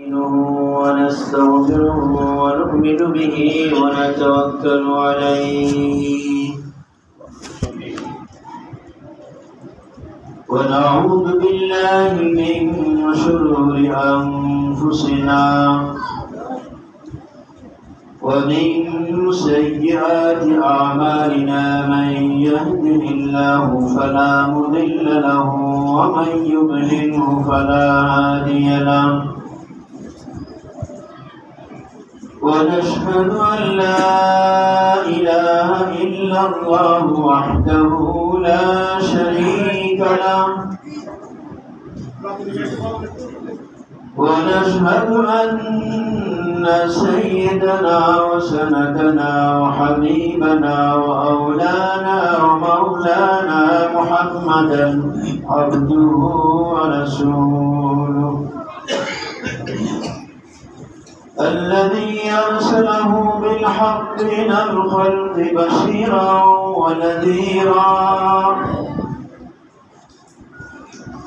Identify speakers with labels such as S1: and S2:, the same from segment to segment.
S1: ونستغفره ونؤمن به ونتوكل عليه ونعوذ بالله من شرور أنفسنا ومن سيئات أعمالنا من يهده الله فلا مضل له ومن يضلله فلا هادي له ونشهد أن لا إله إلا الله وحده لا شريك له ونشهد أن سيدنا وسندنا وحبيبنا وأولانا ومولانا محمدا عبده ورسوله الذي أرسله بالحق من الخلق بشيرا ونذيرا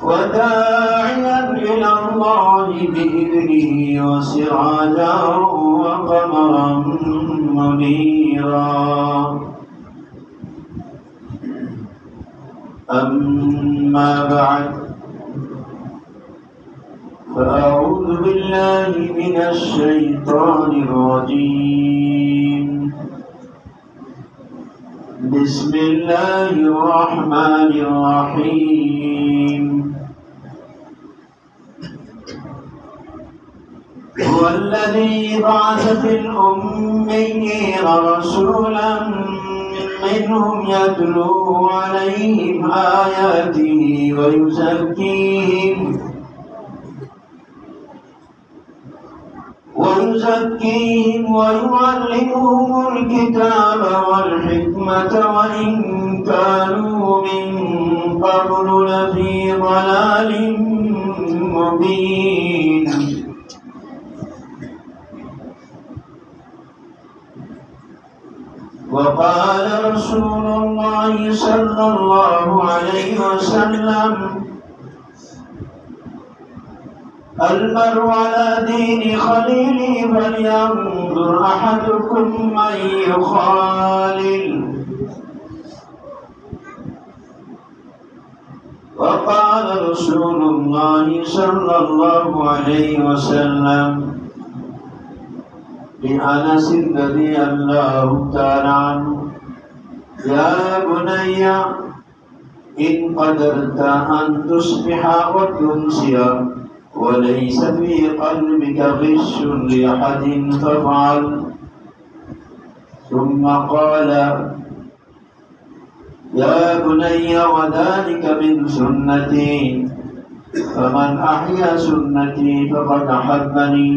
S1: وداعيا إلى الله بإذنه وسراجا وقمرا منيرا أما بعد فأعوذ بالله من الشيطان الرجيم بسم الله الرحمن الرحيم هو الذي بعث في الأميين رسولا منهم يتلو عليهم آياته ويزكيهم ويعلمهم الكتاب والحكمة وإن كانوا من قبل لفي ضلال مبين وقال رسول الله صلى الله عليه وسلم المرء على دين خليله فلينظر أحدكم من يخالل وقال رسول الله صلى الله عليه وسلم لأنس رضي الله تعالى عنه يا بني إن قدرت أن تصبح وتمسي وليس في قلبك غش لأحد فافعل ثم قال يا بني وذلك من سنتي فمن أحيا سنتي فقد أحبني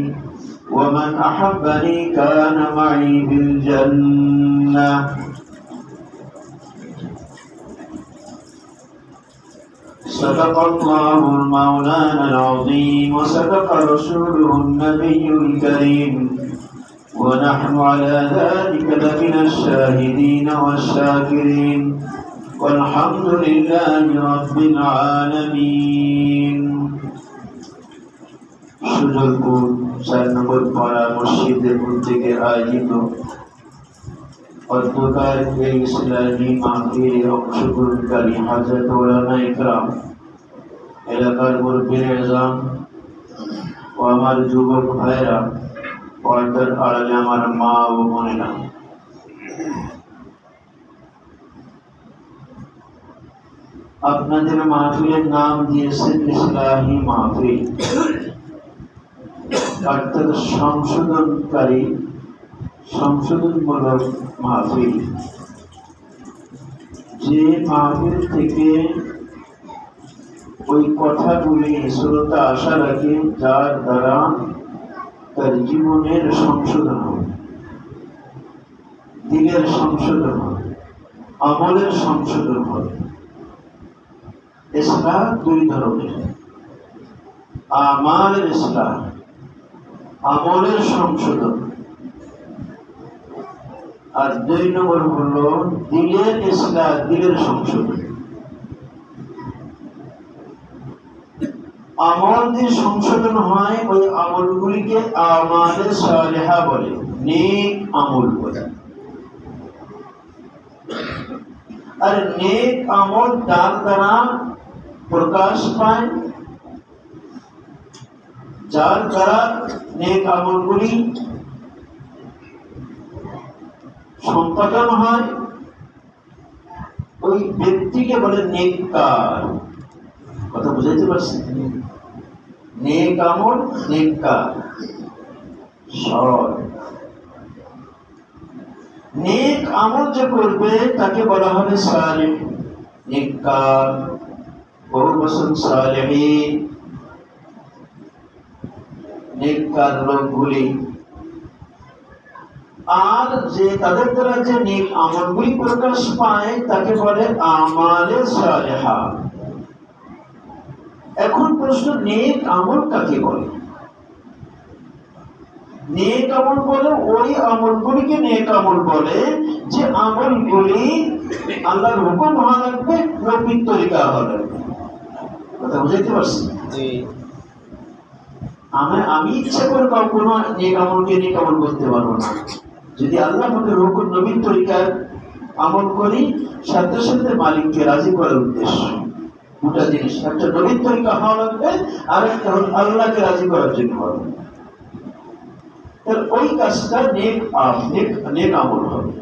S1: ومن أحبني كان معي بالجنة صدق الله المولانا العظيم وصدق رسوله النبي الكريم ونحن على ذلك لمن الشاهدين والشاكرين والحمد لله رب العالمين সুজলপুর 4 নম্বর পাড়া মসজিদের থেকে আয়োজিত অদ্ভুতার এই ইসলামী মাহফিলে অংশগ্রহণকারী হযরত উলামা ইকরাম এলাকার মুরব্বির আযম ও আমার যুবক ভাইরা পর্দার আড়ালে আমার মা ও বোনেরা আপনাদের মাহফিলের নাম দিয়েছেন ইসলামী মাহফিল অর্থাৎ সংশোধনমূলক মাহফিল যে মাহফিল থেকে ওই কথাগুলি শ্রোতা আশা রাখে যার দ্বারা তার জীবনের সংশোধন হবে, দিলের সংশোধন হবে, আমলের সংশোধন হবে। ইসলাম দুই ধরনের, আমালের ইসলাম, আমলের সংশোধন, আর 2 নম্বর হলো দিলের ইসলাম, দিলের সংশোধন। আমল দিয়ে সংশোধন হয়, ওই আমলগুলিকে আমালে সালেহা বলে, নেক আমল বলে। আর নেক আমল তার দ্বারা প্রকাশ পায়, যার দ্বারা নেক আমলগুলি সম্পাদন হয়, ওই ব্যক্তিকে বলে নেককার। কথা বুঝাইতে পারছি? নেক আমল, নেককার, সৎ। নেক আমল যে করবে তাকে বলা হবে সালেহ, নেককার, বহু বছর সালেহীন, নেককার লোকগুলি। আর যে তাদের দ্বারা যে নেক আমলগুলি প্রকাশ পায় তাকে বলে আমালে সালেহা। এখন প্রশ্ন, নেক আমল কাকে বলে? নেক আমল বলে ওই আমলগুলিকে নেক আমল বলে যে আমলগুলি আল্লাহর হুকুম হওয়া লাগবে, নবীর তরিকা হওয়া লাগবে। কথা বুঝাইতে পারছি? আমি ইচ্ছা করে কোনো নেক আমলকে নেক আমল করতে পারবো না। যদি আল্লাহ পাকের হুকুম নবীর তরিকার আমল করি, সাথে সাথে মালিককে রাজি করার উদ্দেশ্য। দুটা জিনিস, একটা নবীর তরিকা হওয়া লাগবে, আর একটা আল্লাহকে রাজি করার জন্য হবে। ওই কাজটা নেক আমল হবে।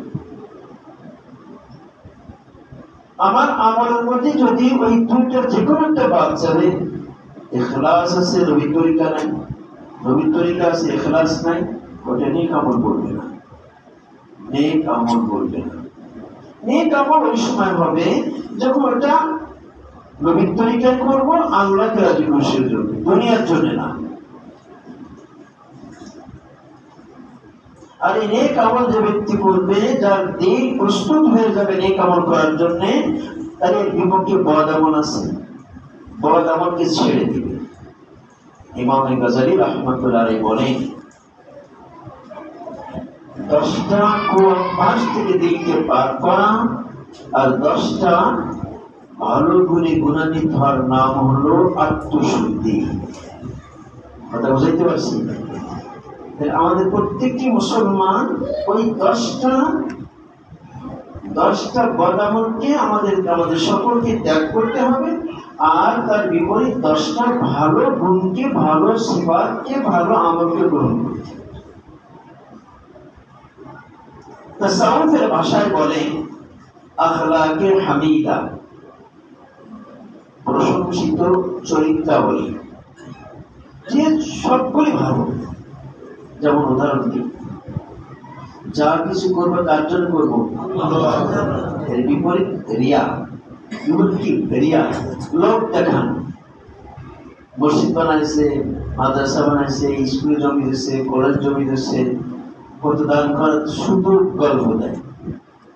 S1: আমার আমলের মধ্যে যদি ওই দুইটার যে কোনো একটা বাদ যাবে, ইখলাস আছে নবীর তরিকা নাই, নবীর তরিকা আছে ইখলাস নাই, ওটা নেক আমল বলবে না, নেক আমল বলবে না। নেক আমল ওই সময় হবে যখন ওটা নবীর তরিকায় করবো, আল্লাহকে রাজি খুশির জন্য, দুনিয়ার জন্য না। আর এই নেক আমল যে ব্যক্তি করবে, যার দিল প্রস্তুত হয়ে যাবে নেক আমল করার জন্য, তার এর বিপক্ষে বদ আমল আছে, বদ আমলকে ছেড়ে দিবে। ইমাম গাযালি রাহমাতুল্লাহ আলাইহি বলেন, 10টা কোরআন পাশ থেকে দিলকে পাক করা আর 10টা ভালো গুণে গুণান্বিত হওয়ার নাম হলো আত্মশুদ্ধি। কথা বুঝাইতে পারছি? আমাদের প্রত্যেকটি মুসলমান ওই 10টা বদামলকে আমাদের সকলকে ত্যাগ করতে হবে, আর তার বিপরীত 10টা ভালো গুণকে, ভালো সিফাতকে, ভালো আমলকে গ্রহণ করতে হবে। তাসাউফের ভাষায় বলে আখলাকে হামিদা, প্রশংসিত চরিত্রাবলী, যে সবগুলি ভালো। যেমন উদাহরণ দিই, যা কিছু করবো তার জন্য করবো, এর বিপরীত রিয়া। কি রিয়া? লোক দেখান। মসজিদ বানাইছে, মাদ্রাসা বানাইছে, স্কুল জমি দিচ্ছে, কলেজ জমি দিচ্ছে, কত দান করার, শুধু গল্প দেয়,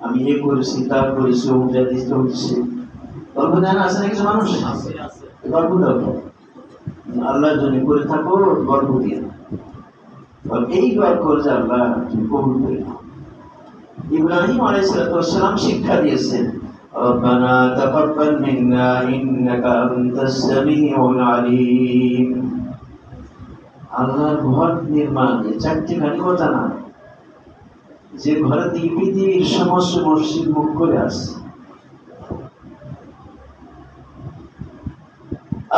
S1: আমি এ করেছি, তা করেছি, উঠে দিতে হচ্ছে। গল্প দেয় না? আছে না কিছু মানুষ? গল্প দেওয়া আল্লাহর জন্য করে থাকো, গল্প দিয়ে এই দোয়া করে যে আল্লাহ তুমি কবুল করে নাও। ইব্রাহিম আলাইহিস সালাম শিক্ষা দিয়েছেন, রব্বানা তাকাব্বাল মিন্না ইন্নাকা আনতাস সামিউল আলিম। আল্লাহর ঘর নির্মাণ চারটি খালি কথা না, যে ঘরে পৃথিবীর সমস্ত মসজিদ মুখ করে আসছে।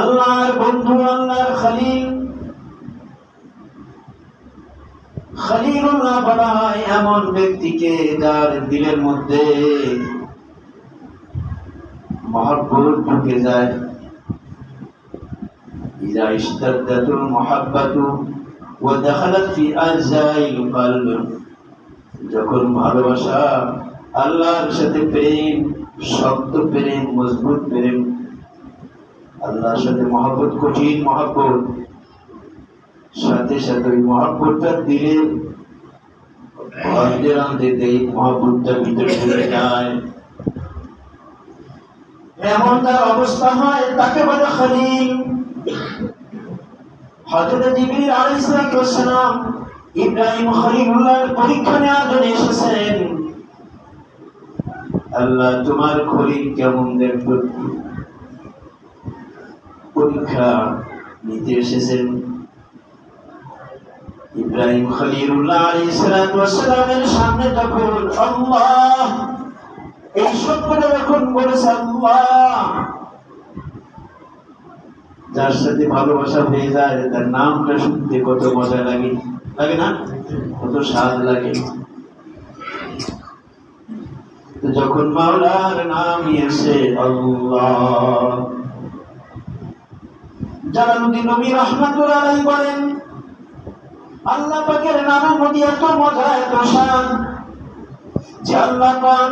S1: আল্লাহর বন্ধু, আল্লাহর খলিল, খলিলুল্লাহ বলা হয় এমন ব্যক্তিকে যার দিলের মধ্যে মহব্বত ঢুকে যায়। ইযা ইশতাদ্দাতুল মুহাব্বাতু ওয়া দাখালাত ফি আযাইল কলব, যখন ভালোবাসা, আল্লাহর সাথে প্রেম, শক্ত প্রেম, মজবুত প্রেম, আল্লাহর সাথে মহব্বত, কঠিন মহব্বত, সাথে সাথে ওই মহব্বতটা দিলে মহব্বতটা ভিতরে ঢুকে যায়, এমন তার অবস্থা হয়, তাকে বলে খলিল। হযরত জিবরিল আলাইহিস সালাম ইব্রাহিম খলিলুল্লাহর পরীক্ষা নেওয়ার জন্য এসেছেন। আল্লাহ তোমার খলিল কেমন দেখতে? পরীক্ষা নিতে এসেছেন ইব্রাহিম খলিলুল্লাহ আলাইহিস সালাতু ওয়াস সালামের সামনে যখন আল্লাহ এই শব্দটা যখন বলেছে আল্লাহ, যার সাথে ভালোবাসা হয়ে যায় তার নামটা শুনতে কত মজা লাগে, লাগে না? কত স্বাদ লাগে। যখন মাওলার নাম নিয়েছে আল্লাহ, জালালউদ্দিন নবী রাহমাতুল্লাহ আলাইহি বলেন আল্লাহ পাকের নামের মধ্যে এত মজা এত স্বাদ যে আল্লাহ পাক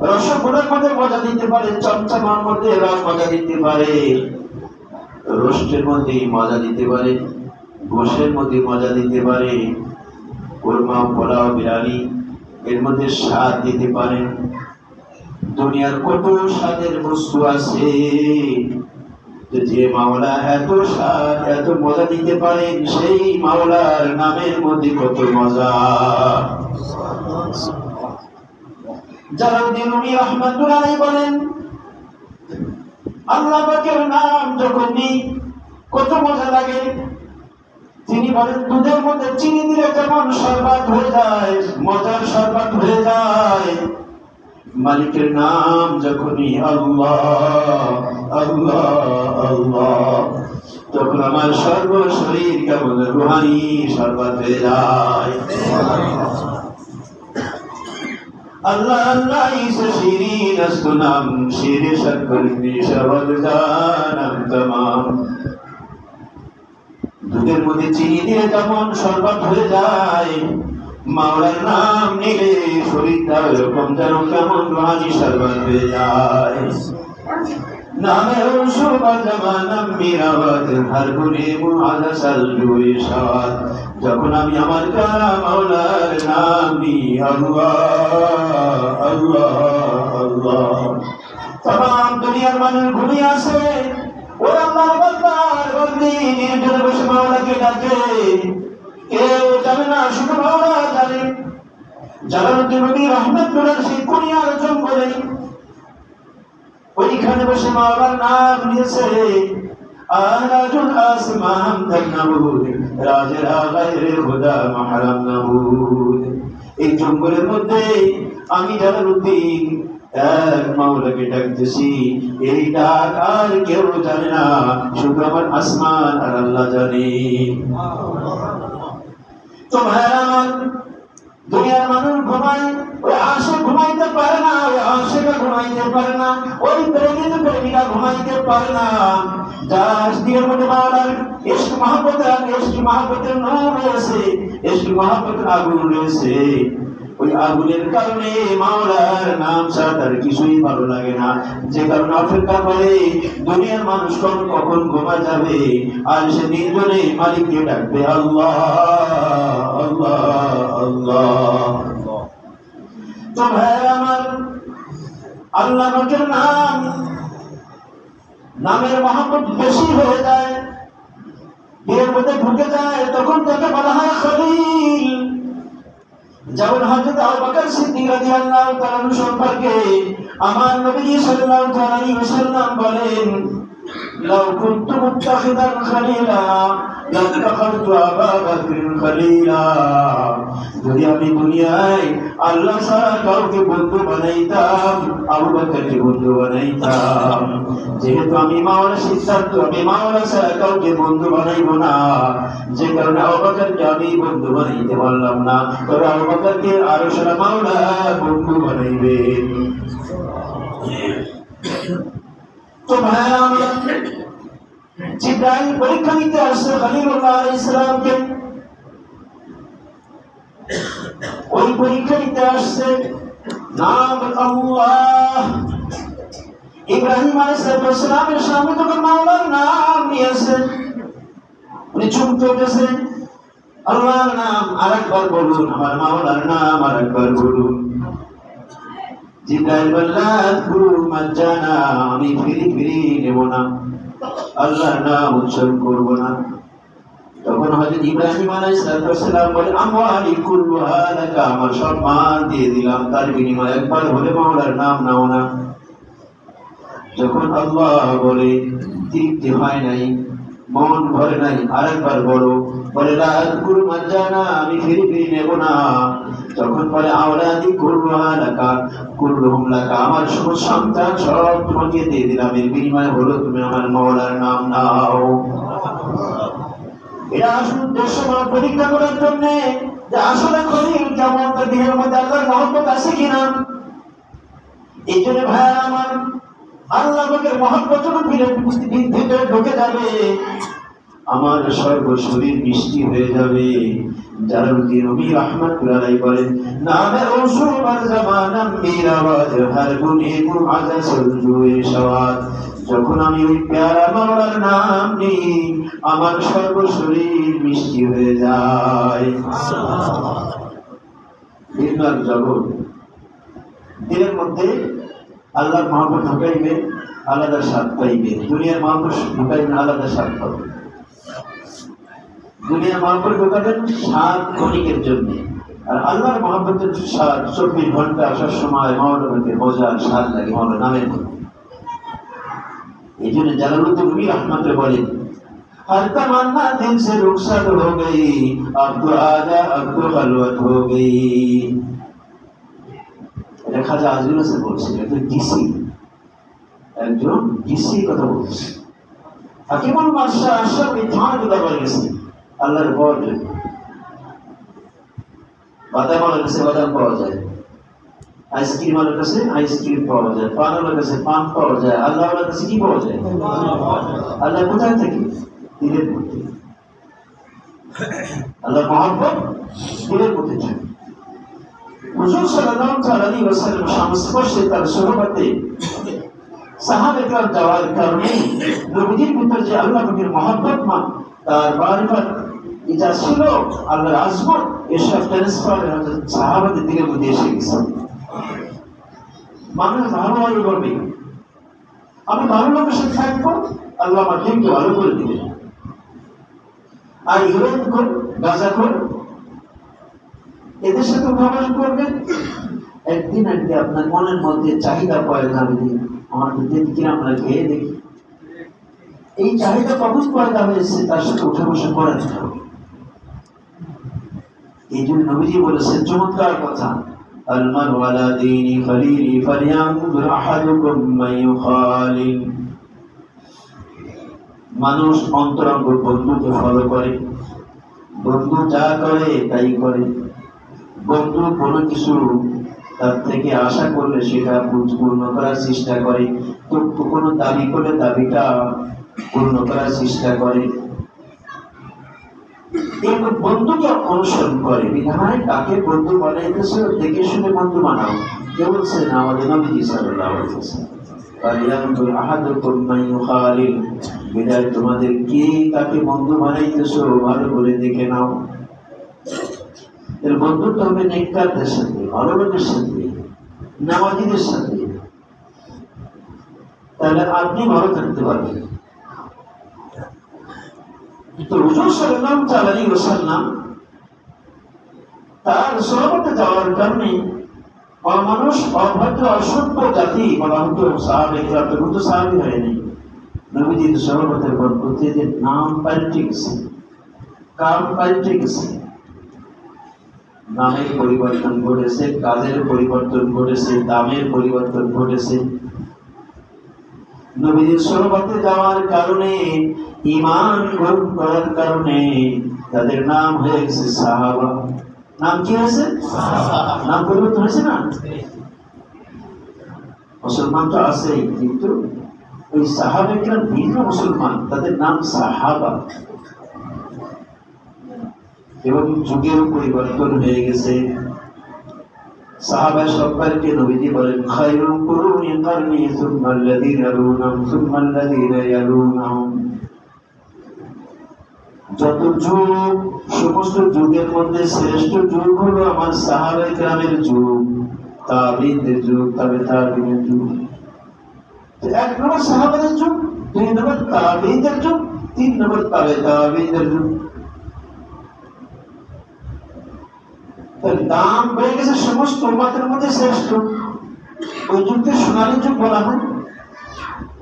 S1: রসগোল্লার মধ্যে মজা দিতে পারে, চমচমার মধ্যে রস মজা দিতে পারে, রোস্টের মধ্যে মজা দিতে পারে, গোশের মধ্যে মজা দিতে পারে, কোরমা পোলাও বিরিয়ানি এর মধ্যে স্বাদ দিতে পারেন। দুনিয়ার কত স্বাদের বস্তু আছে, যে মাওলা এত স্বাদ এত মজা দিতে পারেন, সেই মাওলার নামের মধ্যে কত মজা। জালালউদ্দিন রুমি রাহমাতুল্লাহ আলাইহি বলেন আল্লাহ পাকের নাম যখন নিই কত মজা লাগে। তিনি বলেন দুধের মধ্যে চিনি দিলে যেমন শরবত হয়ে যায়, মজার শরবত হয়ে যায়, মালিকের নাম যখনই আল্লাহ আল্লাহ আল্লাহ, তখন আমার সর্ব শরীর কেমন রুহানি শরবত হয়ে যায়। আল্লাহ আল্লাহ ইসে শিরিন আসনাম, শিরে শক্কর নিশাবদ জানাম তমাম। দুধের মধ্যে চিনি দিয়ে যেমন শরবত হয়ে যায়, মাওলার নাম নিলে শরীরটা এরকম যেন কেমন রুহানি শরবত হয়ে যায়। নামে উসুবা জামানাম মিরাওয়াত হর গুনে মুআদাসাল জুইশাত, যখন আমি আমার প্যারা মাওলার নাম নিই আল্লাহ আল্লাহ আল্লাহ, तमाम দুনিয়ার মানুষ ঘুমিয়ে আছে, ওরা আল্লাহর বান্দার বান্দি নির্জনে বসে মাওলাকে ডাকে, কেউ জানে না শুধু মাওলা জানে। জালালউদ্দিন রুমি রাহমাতুল্লাহ সেই কুনিয়ার জঙ্গলে ওইখানে বসে মাওলার নাম নিয়েছে। আরাজুল আসমাম তান্নাবুদ রাজের আগায়ে খুদা মাহরাম নাবুদ। এই জঙ্গলের মধ্যে আমি জালালউদ্দিন এক মাওলাকে ডাকতেছি, এই ডাক আর কেউ জানে না, শুধু আমার আসমান আর আল্লাহ জানে। তো ভাইরা আমার, দুনিয়ার মানুষ ঘুমায়, ওই আশিক ঘুমাইতে পারে না, ওই আশিকা ঘুমাইতে পারে না, ওই প্রেমিকা ঘুমাইতে পারে না। যার দিনের মধ্যে মাওলার ইশক মহব্বতের নূর রয়েছে, ইশক মহব্বতের আগুন রয়েছে, ওই আগুনের কারণে মাওলার নাম ছাড়া তার কিছুই ভালো লাগে না। যে কারণে অপেক্ষা করে দুনিয়ার মানুষ কখন ঘুমা যাবে, আর সে নির্জনে মালিককে ডাকবে আল্লাহ আল্লাহ আল্লাহ। তো ভাই আমার, আল্লাহ পাকের নাম, নামের মহব্বত বেশি হয়ে যায়, এর মধ্যে ঢুকে যায়, তখন তাকে বলা হয় খলিল। যেমন হযরত আবু বকর সিদ্দিক রাদিয়াল্লাহু তাআলা সম্পর্কে আমার নবী সাল্লাল্লাহু আলাইহি ওয়াসাল্লাম বলেন, লাউ কুনতু মুত্তাখিদান খলিলা লাত্তাখাযতু আবু বকর খলিলা। যদি আমি দুনিয়ায় আল্লাহ ছাড়া কাউকে বন্ধু বানাইতাম, আবু বকরকে বন্ধু বানাইতাম। যেহেতু আমি মাওলার সিদ্ধান্ত, আমি মাওলা ছাড়া কাউকে বন্ধু বানাইবো না, যে কারণে আবু বকরকে আমি বন্ধু বানাইতে পারলাম না, তবে আবু বকরকে আরো সারা মাওলা বন্ধু বানাইবে। তো ভাইয়া আমার, জিবরাইল পরীক্ষা নিতে আসছে খলিলুল্লাহ আলাইহিস সালামকে। ওই পরীক্ষা নিতে আসছে, নাম আল্লাহ। ইব্রাহিম আলাইহিস সালামের সামনে যখন মাওলার নাম নিয়েছে, উনি চমকে উঠেছে, আল্লাহর নাম আরেকবার বলুন, আমার মাওলার নাম আরেকবার বলুন। জিবরাইল বললেন, মাজ্জানা, আমি ফিরি নেব না, আল্লাহর নাম উচ্চারণ করব না। তখন হযরত ইব্রাহিম আলাইহিস সালাম বলে, আমওয়ালি কুল্লুহা লাকা, আমার সব মাল দিয়ে দিলাম, তার বিনিময়ে একবার বলে মাওলার নাম নাও না। যখন আল্লাহ বলে তৃপ্তি হয় নাই, মন ভরে নাই, আরেকবার বলো, বলে লা আযকুরু মাজ্জানা, আমি ফিরে নেব না। তখন বলে আওলাদি কুল্লুহা লাকা, কুল্লুহুম লাকা, আমার সমস্ত সন্তান সব তোমাকে দিয়ে দিলাম, এর বিনিময়ে হলো তুমি আমার মাওলার নাম নাও। এটা আসল উদ্দেশ্য পরীক্ষা করার জন্য যে আসলে খলিল কেমন, তার দিনের মধ্যে আল্লাহর মহব্বত আছে কিনা। এই জন্য ভাইয়া আমার, আল্লাহ পাকের মহব্বত যখন ভিতরে ঢুকে যাবে, আমার সর্বশরীর মিষ্টি হয়ে যাবে। জালালউদ্দিন রুমি রাহমাতুল্লাহ আলাইহি বলেন, নামে রসুল আর জামানাম মিরাওয়াজ হর গুনে মুআজ্জাসুল জুয়ে সওয়াত। যখন আমি ওই প্যারা মাওলার নাম নিই, আমার সর্বশরীর মিষ্টি হয়ে যায়। দিনের জগৎ, দিনের মধ্যে আল্লাহর মহব্বত ঢুকাইবে, আলাদা স্বাদ পাইবে। দুনিয়ার মহব্বত ঢুকাইবে, আলাদা স্বাদ পাবে। দুনিয়ার মহব্বত ঢুকাবেন স্বাদ ক্ষণিকের জন্য, আর আল্লাহর মহব্বতের স্বাদ 24 ঘন্টা আসার সময় মাওলানাকে মজার স্বাদ লাগে মাওলার নামের মধ্যে। এই জন্য জালালউদ্দিন রুমি রাহমাতুল্লাহ বলেন, हर तमन्ना दिल से रुखसत हो गई, अब तो आजा अब तो खलवत हो गई। এটা খাজা আজিজ হোসেন বলছেন, একজন ডিসি কথা বলছে। হাকিমুল মাশা আশরাফ ইথান দরবারে গেছে আল্লাহর পর, বাদামের কাছে বাদাম পাওয়া যায়, আইসক্রিমের কাছে আইসক্রিম পাওয়া যায়, পানের কাছে পান পাওয়া যায়, আল্লাহর কাছে কি পাওয়া যায়? আল্লাহ কোথায় থেকে? দিলের মধ্যে। আল্লাহর মহব্বত দিলের মধ্যে থাকে। হুজুর সাল্লাল্লাহু আলাইহি ওয়াসাল্লাম সংস্পর্শে তার সুহবতে সাহাবায়ে কেরাম যাওয়ার কারণে নবীজির ভিতর যে আল্লাহ পাকের মহব্বত তার মারিফত এটা ছিল, আল্লাহর আজমত, এসব ট্রান্সফার সাহাবাদের দিলের মধ্যে এসে গেছে। মানুষ ভালোভাবে বলবে, আমি ভালো লোকের সাথে থাকবো, আল্লাহ আমার দিনকে ভালো করে দিবেন। আর হিরোইন কর, গাঁজা কর, এদের সাথে উঠাবাস করবেন, একদিন একদিন আপনার মনের মধ্যে চাহিদা পয়দা হবে, আমার দিনকে আমরা খেয়ে দেখি। এই চাহিদা কখন পয়দা হয়েছে, তার সাথে উঠা বসা করেন। এই জন্য নবীজি বলেছেন চমৎকার কথা, আলমারু আলা দীনি খলিলি ফালিয়ানজুর আহাদুকুম মান ইউখালিল। মানুষ অন্তরঙ্গ বন্ধুকে ফলো করে, বন্ধু যা করে তাই করে। বন্ধু কোনো কিছু তার থেকে আশা করলে সেটা পূর্ণ করার চেষ্টা করে, তো কোনো দাবি করলে দাবিটা পূর্ণ করার চেষ্টা করে। বন্ধুকে অনুসরণ করে, বিধায় কাকে বন্ধু বানাইতেছে দেখে শুনে বন্ধু বানাও। কে বলছেন? আমাদের নবীজি সাল্লাল্লাহু আলাইহি ওয়াসাল্লাম। ফালিয়ানজুর আহাদুকুম মান ইউখালিল, বিধায় তোমাদের কে কাকে বন্ধু বানাইতেছো ভালো করে দেখে নাও। এর বন্ধুত্ব হবে নেককারদের সাথে, ভালো লোকের সাথে, নামাজীদের সাথে, তাহলে আপনি ভালো থাকতে পারবেন। তো হুজুর সাল্লাল্লাহু আলাইহি ওয়াসাল্লাম তার সোহবতে যাওয়ার কারণে অমানুষ, অভদ্র, অসভ্য জাতি বলা হতো সাহাবায়ে কেরাম, কিন্তু সাহাবী হয়নি। নবীজির সোহবতের বরকতে যে নাম পাল্টে গেছে, কাম পাল্টে গেছে, নামের পরিবর্তন ঘটেছে, কাজের পরিবর্তন ঘটেছে, দামের পরিবর্তন ঘটেছে। নবীজির সোহবতে যাওয়ার কারণে, ঈমান গ্রহণ করার কারণে তাদের নাম হয়ে গেছে সাহাবা। নাম কি হয়েছে? নাম পরিবর্তন হয়েছে না? মুসলমান তো আছেই, কিন্তু ওই সাহাবায়ে কেরাম ভিন্ন মুসলমান, তাদের নাম সাহাবা। এবং যুগের পরিবর্তন হয়ে গেছে। সাহাবা সম্পর্কে নবীজি বলেন, খায়রুল কুরুনি কারনি সুম্মা আল্লাযীনা ইয়ালুনহুম সুম্মা আল্লাযীনা ইয়ালুনহুম। যত যুগ, সমস্ত যুগের মধ্যে শ্রেষ্ঠ যুগ হলো আমার সাহাবায়ে কেরামের যুগ, তাবিঈনদের যুগ, তাবিঈনের যুগ। এক নম্বর সাহাবাদের যুগ, দুই নম্বর তাবিঈদের যুগ, তিন নম্বর তাবিঈদের যুগ। দাম বেড়ে গেছে, সমস্ত উম্মতের মধ্যে শ্রেষ্ঠ। ওই যুগকে সোনালী যুগ বলা হয়,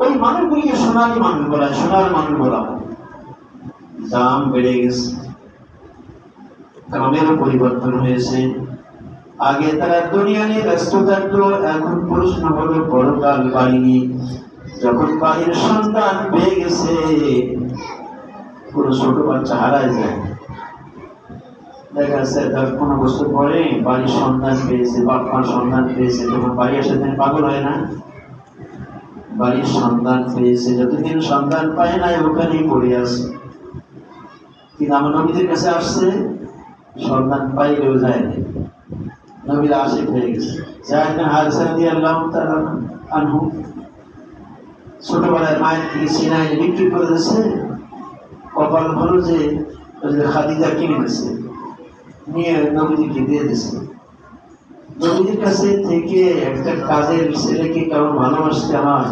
S1: ওই মানুষগুলিকে সোনালী মানুষ বলা হয়, সোনার মানুষ বলা হয়। দাম বেড়ে গেছে, কামেরও পরিবর্তন হয়েছে। আগে তারা দুনিয়া নিয়ে ব্যস্ত থাকতো, এখন প্রশ্ন হলো পরকাল বাড়িনি। যখন বাড়ির সন্তান পেয়ে গেছে, কোন ছোট বাচ্চা হারায় যায়, দেখা যাচ্ছে 10-15 বছর পরে বাড়ির সন্তান পেয়েছে, বাপ মার সন্তান পেয়েছে, তখন বাড়ি আসে পাগল হয় না? বাড়ির সন্তান পেয়েছে, যতদিন সন্তান পায় নাই ওখানেই পড়ে আছে। কিন্তু আমার নবীদের কাছে আসছে, সন্তান পাইলেও যায়নি, নবীর আশিক হয়ে গেছে। যায়েদ বিন হারিসা রাদিয়াল্লাহু তাআলা আনহু ছোটবেলায় মায়ের থেকে সিনায় বিক্রি করে দিয়েছে। কপাল ভালো যে খাদিজা কিনে দিয়েছে, নিয়ে নবীজিকে দিয়ে দিয়েছে। নবীজির কাছে থেকে একটা কাজের ছেলেকে কেমন ভালোবাসতে আমার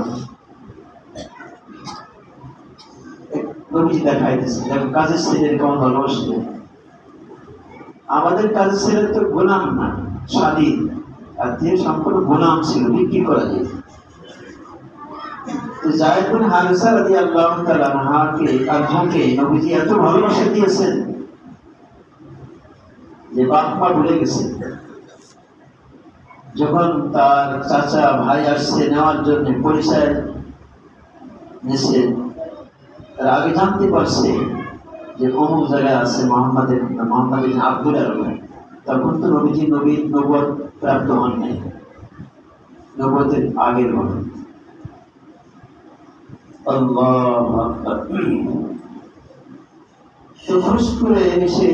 S1: নবীজি দেখাই দিয়েছে, কাজের ছেলের কেমন ভালোবাসতে। আমাদের কাজের ছেলে তো গোলাম না, স্বাধীন, আর যে সম্পূর্ণ গোলাম ছিল, বিক্রি করা যায়। যায়েদ বিন হারিসা রাদিয়াল্লাহু তাআলা আনহুকে নবীজি এত ভালোবাসা দিয়েছেন যে বাপ মা ভুলে গেছে। যখন তার চাচা ভাই আসছে নেওয়ার জন্য, পরিচয় নিছে, তার আগে জানতে পারছে যে অমুক জায়গায় আছে মোহাম্মদ ইবনে আব্দুল্লাহ। তখন তো নবীজি নবুয়ত প্রাপ্ত হন নাই, নবুয়তের আগের ঘটনা। আল্লাহু আকবার। তো খুশ করে এসে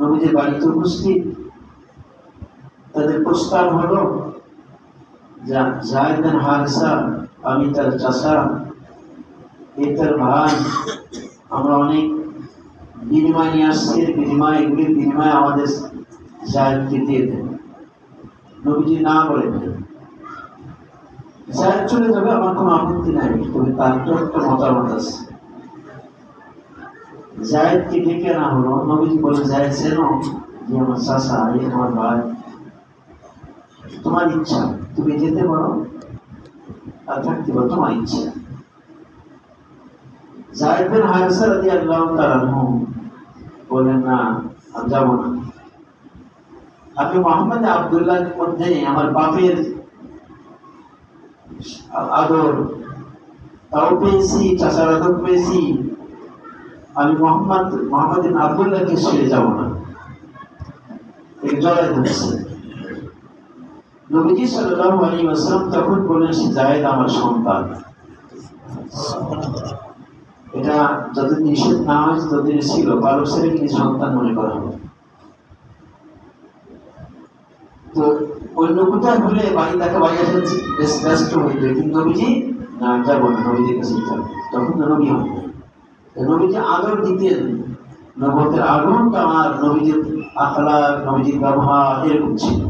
S1: নবীজির বাড়িতে উপস্থিত। তাদের প্রস্তাব হলো, যায়েদ বিন হারিসা, আমি তার চাচা, এই তার ভাই, আমরা অনেক বিনিময় নিয়ে আসছি, এগুলির বিনিময়ে আমাদের যায়েদকে দিয়ে দেন। নবীজি না বলে দেন, যায়েদ চলে যাবে, আমার কোনো আপত্তি নাই, তবে তার তো একটা মতামত আছে। যায়েদকে ডেকে আনা হলো। নবীজি বলে, যায়েদ চেনো? যে আমার চাচা, এই আমার ভাই, তোমার ইচ্ছা, তুমি যেতে পারো আর থাকতে পারো, তোমার ইচ্ছা। যায়েদ বিন হারিসা রাদিয়াল্লাহু তাআলা আনহু বলেন, না আমি যাব না। আমি মুহাম্মদ আব্দুল্লাহর মধ্যে আমার বাপের আদর তাও পেয়েছি, চাচার আদর পেয়েছি, আমি মোহাম্মদ ইবনে আব্দুল্লাহকে ছেড়ে যাব না। এই জড়াই ধরছে। নবীজি সাল্লাল্লাহু আলাইহি ওয়াসাল্লাম তখন বলেন, যায়েদ আমার সন্তান। এটা যতদিন নিষেধ না হয়েছে ততদিন ছিল, বালক ছেলেকে সন্তান মনে করা হবে। তো অন্য কোথায় হলে বাড়ি তাকে বাড়ি আসা ব্যস্ত হইবে, কিন্তু নবীজি না, যাবো না, নবীজির কাছে যাবো। তখন তো নবী হবে, নবীজি আদর দিতেন, নবুয়তের আগুনটা আমার, নবীজির আখলাক, নবীজির ব্যবহার এরকম ছিল।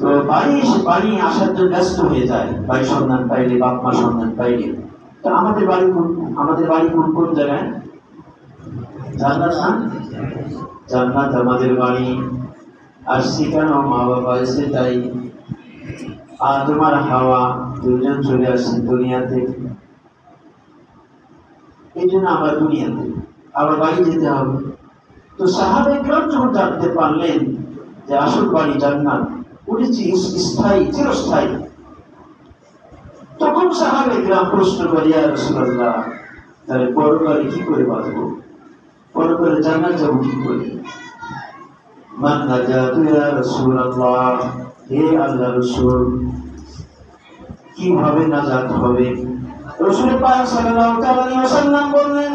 S1: তো বাড়ি আসার জন্য ব্যস্ত হয়ে যায়, বাড়ির সন্ধান পাইলে, বাপ মার সন্ধান পাইলে। তো আমাদের বাড়ি কোন জায়গায়? জান্নাত না? জান্নাত আমাদের বাড়ি। আসছি কেন? মা বাবা এসে তাই। আর তোমার হাওয়া দুজন চলে আসছেন দুনিয়াতে, এই জন্য আবার দুনিয়াতে আবার বাড়ি যেতে হবে। তো সাহাবায়ে কেরাম যখন জানতে পারলেন যে আসল বাড়ি জান্নাত, উঠেছি স্থায়ী, চিরস্থায়ী, তখন সাহাবায়ে কেরাম প্রশ্ন করে, ইয়া রাসূলুল্লাহ, তাহলে পরকালে কি করে বাঁচবো? পরকালে জান্নাত যাবো কি করে? মান নাজাতু ইয়া রাসূলুল্লাহ, হে আল্লাহর রাসূল, কিভাবে নাজাত হবে? রাসূল পাক সাল্লাল্লাহু আলাইহি ওয়াসাল্লাম বললেন,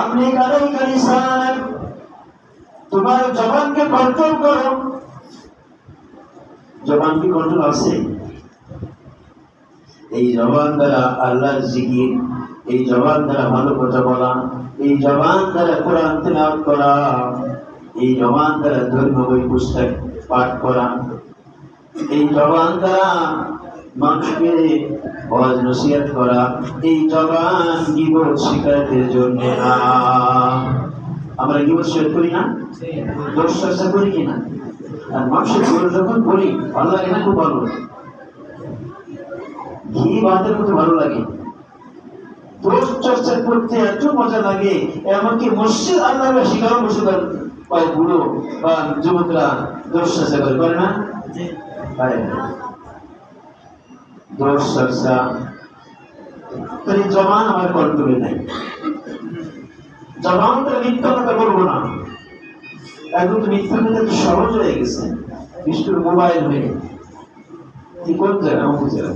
S1: আপনি কালাইকা লিসান, তোমার জবানকে কন্ট্রোল করো। জবান কি কন্ট্রোল আছে? এই জবান দ্বারা আল্লাহর জিকির, এই জবান দ্বারা ভালো কথা বলা, এই জবান দ্বারা কোরআন তেলাওয়াত করা, এই জবান দ্বারা ধর্মীয় বই পুস্তক পাঠ করা, এই জবান দ্বারা মানুষকে ওয়াজ নসিহত করা, এই জবান গীবত শিকায়তের জন্য না। আমরা গীবত শিকায়ত করি না? দোষ চর্চা করি কিনা? আর মানুষের দোষ যখন বলি, ভালো লাগে না? খুব ভালো লাগে। ঘি ভাতের মতো ভালো লাগে, দোষ চর্চা করতে এত মজা লাগে, এমনকি মসজিদ আল্লাহর শিকার বসে বুড়ো বা যুবকরা দোষ চর্চা করে না? দোষ চর্চা জবান আমার কন্ট্রোলে নাই, জবানটা মিথ্যা কথা বলবো না। এখন তো মিথ্যা কথা একটু সহজ হয়ে গেছে, বিষ্ণুর মোবাইল হয়ে। তুই কোন জায়গায়? উপজেলা।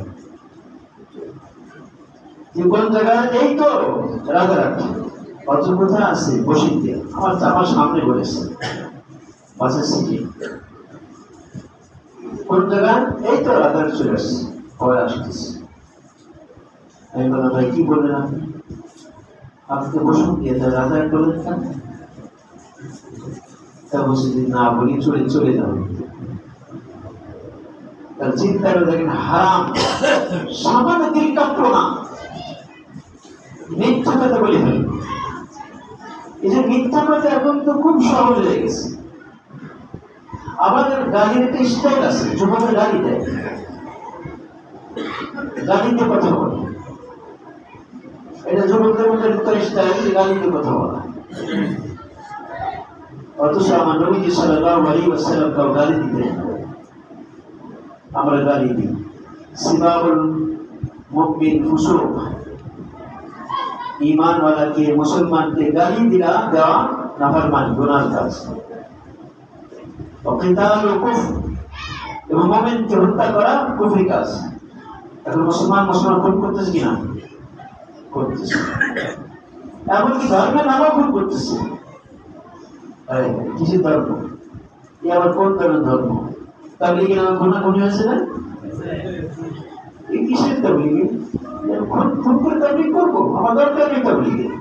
S1: তুই কোন জায়গায়? এই তো রাজারহাট। অত কোথায় আছে? বসিতে আমার সামনে বলেছে বাসের সিটি। কোন জায়গায়? এই তো রাজারহাট চলে আসছে, পরে আসতেছে। আমি বললাম, ভাই কি বললেন আপনি? আপনি বসুন দিয়ে রাজারহাট বললেন কেন? তা বলছি না বলি চলে যাবে। তার চিন্তা করে দেখেন, হারাম সামান্য দিল কাঁপলো না, মিথ্যা কথা বলে ফেল। এই যে মিথ্যা কথা এখন তো খুব সহজ হয়ে গেছে। আমাদের গাড়ির একটা স্টাইল আছে, যুবকের গাড়ি দেয়, গাড়িতে কথা বলে। এটা যুবকদের মধ্যে একটা স্টাইল, গাড়িতে কথা বলা। অথচ আমার নবীজি সাল্লাল্লাহু আলাইহি ওয়াসাল্লাম কাউ গালি দিতেন, আমরা গালি দিই। সিবাবুল মুমিন ফুসুক, ঈমানওয়ালাকে মুসলমানকে গালি দেওয়া নাফরমানি, গুনার কাজ। ওয়াকিতালুল কুফর, এবং মুমিনকে হত্যা করা কুফরি কাজ। এখন মুসলমান খুন করতেছে কিনা? করতেছে। এমনকি ধর্মের নামও খুন করতেছে। কিসের ধর্ম? এ আবার কোন ধর্ম? তাবলীগী নামে খুনাখুনি হয়েছে না? এই কিসের তাবলীগী? খুন করে তাবলীগ করবো? আমার দরকার নেই তাবলীগের।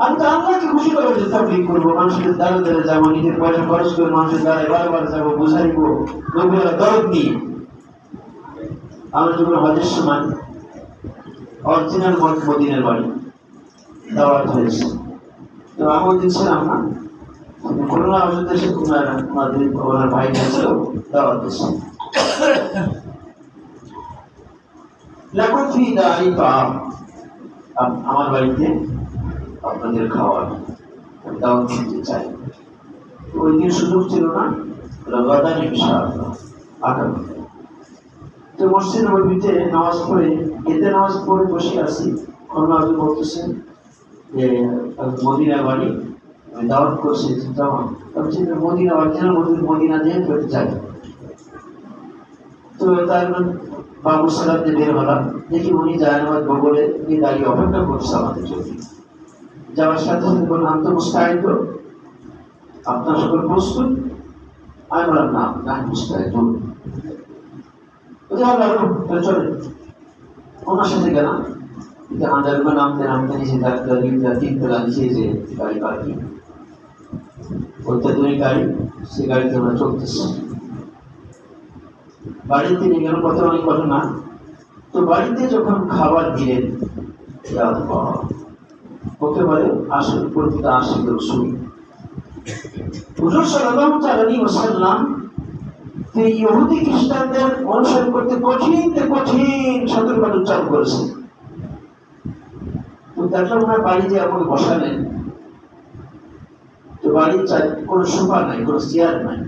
S1: আমি তো আল্লাহকে খুশি করে তাবলীগ করবো, মানুষের দ্বারে দ্বারে যাবো, নিজের পয়সা খরচ করে মানুষের দ্বারে বারবার যাবো, বুঝাইবো, নবীরা দরদ নিয়ে। আমরা যখন হজের সময় অরিজিনাল মদিনার বাড়ি দাওয়াত হয়েছে, তো আমি ওই দিন ছিলাম না, করোনা অবস্থা এসে ওনার ভাই ছিল দাওয়াত দিয়েছে। আমার বাড়িতে আপনাদের খাওয়ার দাওয়াত দিতে চাই। ওই দিন সুযোগ ছিল না, আগামী। তো মসজিদ নববীতে নামাজ পড়ে, এতে নামাজ পড়ে বসে আছি, করোনা বলতেছেন যে মদিনা বাড়ি আমি দাওয়াত করছি, মদিনা অরিজিনাল মদিনা দিয়ে করতে চাই। তো তার বাবু সালাদ দিয়ে বের হলাম, দেখি উনি জায়নামাজ বগলে উনি দাঁড়িয়ে অপেক্ষা করছে আমাদের জন্য। যাওয়ার সাথে সাথে বললাম, আমি তো মুস্তাইদ, আপনার সকল প্রস্তুত? আমি বললাম না মুস্তাইদ। চলে ওনার সাথে গেলাম, নামতে নিচে তিনতলা নিচে যে গাড়ি পার্কিং, অত্যাধুনিক গাড়ি, সে গাড়িতে আমরা চলতেছি। বাড়িতে নিয়ে গেল, কথা অনেক ঘটনা। তো বাড়িতে যখন খাবার দিলেন, হতে পারে আসলে প্রতিটা ৮০ লোক শুনি। হুজুর সাল্লাল্লাহু আলাইহি ওয়াসাল্লাম ইহুদি খ্রিস্টানদের অনুসরণ করতে কঠিন সতর্কতা উচ্চারণ করেছেন। তো দেখলাম ওনার বাড়িতে আমাকে বসালেন। তো বাড়ির কোনো সোফা নাই, কোনো চেয়ার নাই,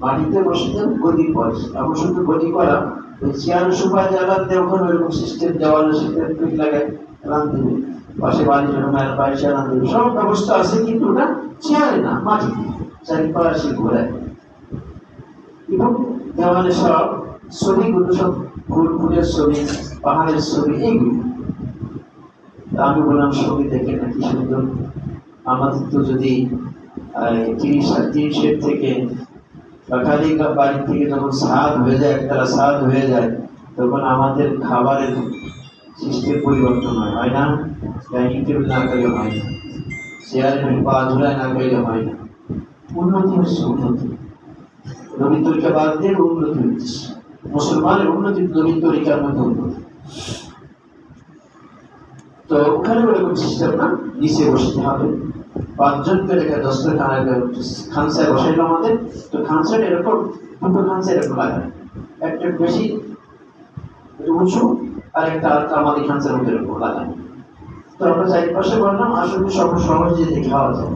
S1: মাটিতে বসেছেন গদি পর, এখন শুধু গদি করা, ওই চেয়ার সোফা জায়গাতে ওখানে ওইরকম সিস্টেম, দেওয়ালে সিস্টেম ফিট লাগায় রান দেবে, পাশে বাড়ির জন্য মায়ের বাড়ি রান দেবে, সব ব্যবস্থা আছে, কিন্তু ওটা চেয়ারে না, মাটিতে চারিপাশে ঘোরায়। এবং দেওয়ালে সব ছবিগুলো, সব ফুলের ছবি, পাহাড়ের ছবি, এইগুলো। আমি বললাম, ছবি দেখে নাকি সুন্দর, আমাদের তো যদি 30 থেকে বাড়ি থেকে যখন স্বাদ হয়ে যায়, একতলা স্বাদ হয়ে যায়, তখন আমাদের খাবারের সিস্টেম পরিবর্তন হয় না? ডাইনিং টেবিল না করলে হয় না, চেয়ারে পা ঝুলায় না করলে হয় না। উন্নতি হচ্ছে, উন্নতি নবীন তরিকা বাদ দিয়ে উন্নতি হচ্ছে, মুসলমানের উন্নতি নবীন তরিকার মধ্যে উন্নতি। তো ওখানে ওরকম সিস্টেম না, নিচে বসতে হবে, 5 জন করে 10 খানসায় বসাইলো আমাদের। তো খানসাটা এরকম, দুটো খানসা এরকম লাগায়, একটা বেশি উঁচু আর একটা আমাদের ক্যান্সার মুখের উপর লাগানো। তো আমরা চারিপাশে বললাম আসলে সব সহজে দেখে খাওয়া যায়।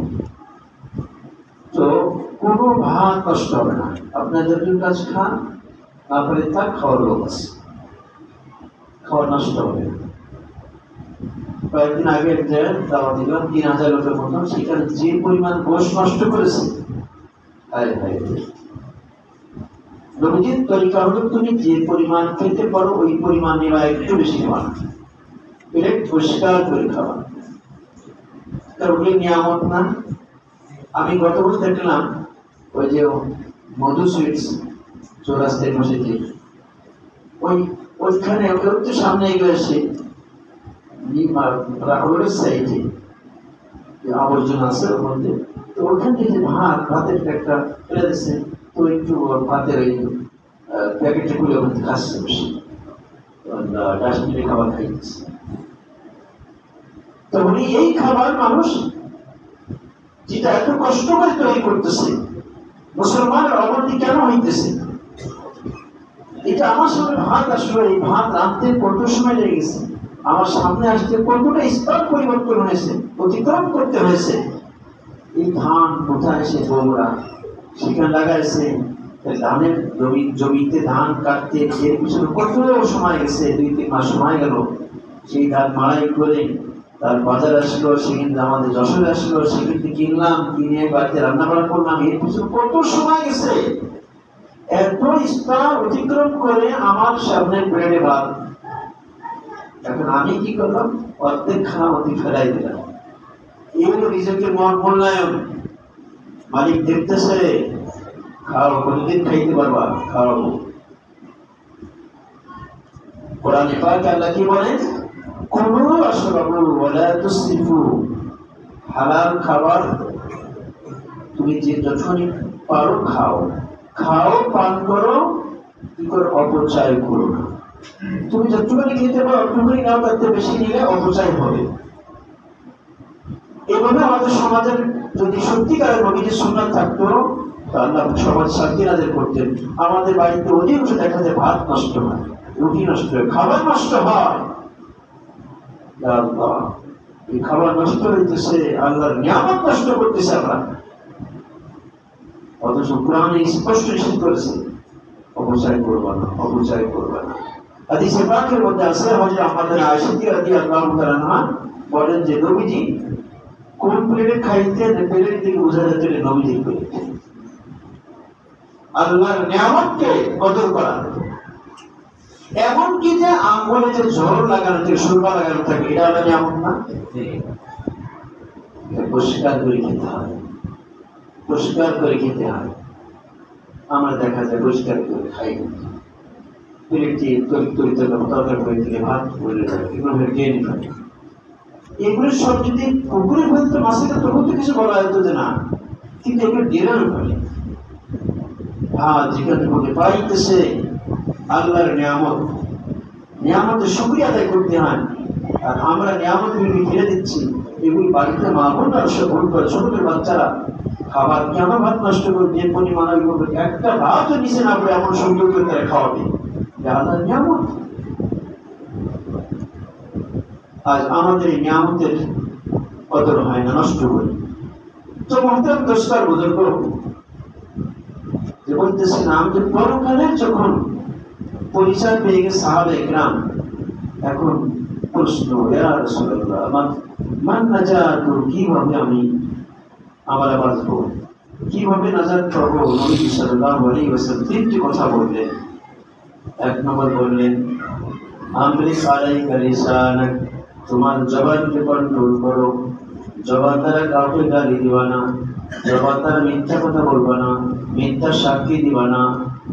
S1: তো কোনো ভাত কষ্ট হবে না, আপনার যতটুকু কাজ খান, তারপরে তা খাওয়ার লোক আছে, খাওয়া নষ্ট হবে না। কয়েকদিন আগে একটা দাওয়া দিলাম 3000 লোকের মতন, সেখানে যে পরিমাণ গোশ নষ্ট করেছে, নবীজির তরিকা হলো তুমি যে পরিমাণ খেতে পারো ওই পরিমাণে বা একটু বেশি খাওয়া, পেট পরিষ্কার করে খাওয়া, ওগুলি নিয়ামত না। আমি গত বছর দেখলাম ওই যে মধু সুইটস চৌরাস্তায় বসেছে, ওইখানে একটু সামনে এগিয়ে এসে রাহুলের সাইডে আবর্জনা আছে ওর মধ্যে, তো ওখান থেকে ভাতের একটা ফেলে দিচ্ছে, তো একটু ভাতের ওই প্যাকেটে খুলে ওখান থেকে খাচ্ছে, বসে ডাস্টবিনে খাবার খাইছে। তো উনি এই খাবার মানুষ যেটা এত কষ্ট করে তৈরি করতেছে, মুসলমানের অবনতি কেন হইতেছে? এটা আমার সামনে ভাত আসলে, এই ভাত রাঁধতে কত সময় লেগে গেছে, আমার সামনে আসতে কতটা স্তর পরিবর্তন হয়েছে, অতিক্রম করতে হয়েছে। এই ধান কোথায় এসে বৌরা সেখানে লাগাইছে, ধানের জমিতে ধান কাটতে এর পিছনে কত সময় গেছে, 2-3 মাস সময় গেল। সেই ধান মাড়াই করে তার বাজার আসলো, সেখানে আমাদের যশোরে আসলো, সেখানে কিনলাম, কিনে বাড়িতে রান্না বান্না করলাম, এর পিছনে কত সময় গেছে। এত স্তর অতিক্রম করে আমার সামনে ব্রেডে ভাত, এখন আমি কি করলাম? অর্ধেক খানা অতি ফেলাই দিলাম। এগুলো নিজেকে মূল্যায়ন, মালিক দেখতেছে, খাও, কোনদিন খাইতে পারবা, খাওয়াবো। কোরআনে পাক আল্লাহ কি বলেন? কুলু ওয়াশরাবু ওয়ালা তুসরিফু, হালাল খাবার তুমি যে যখনই পারো খাও, পান করো, কি করে অপচয় করো না। তুমি যতটুকুনি খেতে পারো অতটুকুনি নাও, তাতে বেশি নিলে অপচয় হবে। এভাবে আমাদের সমাজের যদি সত্যিকারের নবীজির সুন্নাত থাকতো, আল্লাহ সমাজ শান্তি নাযিল করতেন। আমাদের বাড়িতে অধিকাংশ দেখা যায় ভাত নষ্ট হয়, রুটি নষ্ট হয়, খাবার নষ্ট হয়। আল্লাহ, এই খাবার নষ্ট হইতেছে, আল্লাহর নিয়ামত নষ্ট করতেছে আমরা। অথচ কোরআনে স্পষ্ট নিষেধ করেছে অপচয় করবা না, অপচয় করবা না। হাদিসে পাকের মধ্যে আছে, হযরত আমাদের আয়েশা রাদিয়াল্লাহু তাআলা আনহা বলেন যে নবীজি কোন প্লেটে খাইতেন, প্লেটের দিকে বোঝা যেত নবীজি প্লেট। আল্লাহর নিয়ামতকে কদর করা, এমনকি যে আঙ্গুলে যে ঝোল লাগানো থাকে, সুরমা লাগানো থাকে, এটা আল্লাহ নিয়ামত না? পরিষ্কার করে খেতে হয়, পরিষ্কার করে খেতে হয়। আমরা দেখা যায় পরিষ্কার করে খাই, প্লেটটি তরকারি করে থেকে ভাত বলে যায়, এগুলো টেনে ফেলে। এগুলো সব যদি পুকুরে ফেলতে মাছের তখন তো কিছু বলা যেত যে না, কিন্তু এগুলো ডেরানো ফেলে। ভাত যেখানে মধ্যে পাইতেছে আল্লাহর নিয়ামত, নিয়ামতের শুকরিয়া আদায় করতে হয়। আর আমরা নিয়ামতগুলি ফেলে দিচ্ছি। এগুলি বাড়িতে মা বোনরা ভুল করে, ছোটদের বাচ্চারা খাবার কেন ভাত নষ্ট করে, যে পরিমাণ একটা ভাতও নিচে না করে এমন সুন্দর করে তারা খাওয়াবে, আল্লাহর নিয়ামত। আজ আমাদের এই নিয়ামতের কদর হয় না, নষ্ট করি। তো মহতারাম দোস্তার বুজুর্গ, যে বলতেছিলাম যে পরকালের যখন পরিচয় পেয়ে গেছে সাহাবা ইকরাম, এখন প্রশ্ন, ইয়া রাসূলুল্লাহ, আমার মান নাজাত, কিভাবে আমি আমার বাঁচবো, কিভাবে নাজাত পাবো? নবী সাল্লাল্লাহু আলাইহি ওয়াসাল্লাম 3টি কথা বললেন। 1 নম্বর বললেন, আমরিক আলাইকা লিসানাক, তোমার জবানকে কন্ট্রোল করো, জবান দ্বারা কাউকে গালি দিবা না, জবান দ্বারা মিথ্যা কথা বলবা না, মিথ্যা সাক্ষী দিবা না,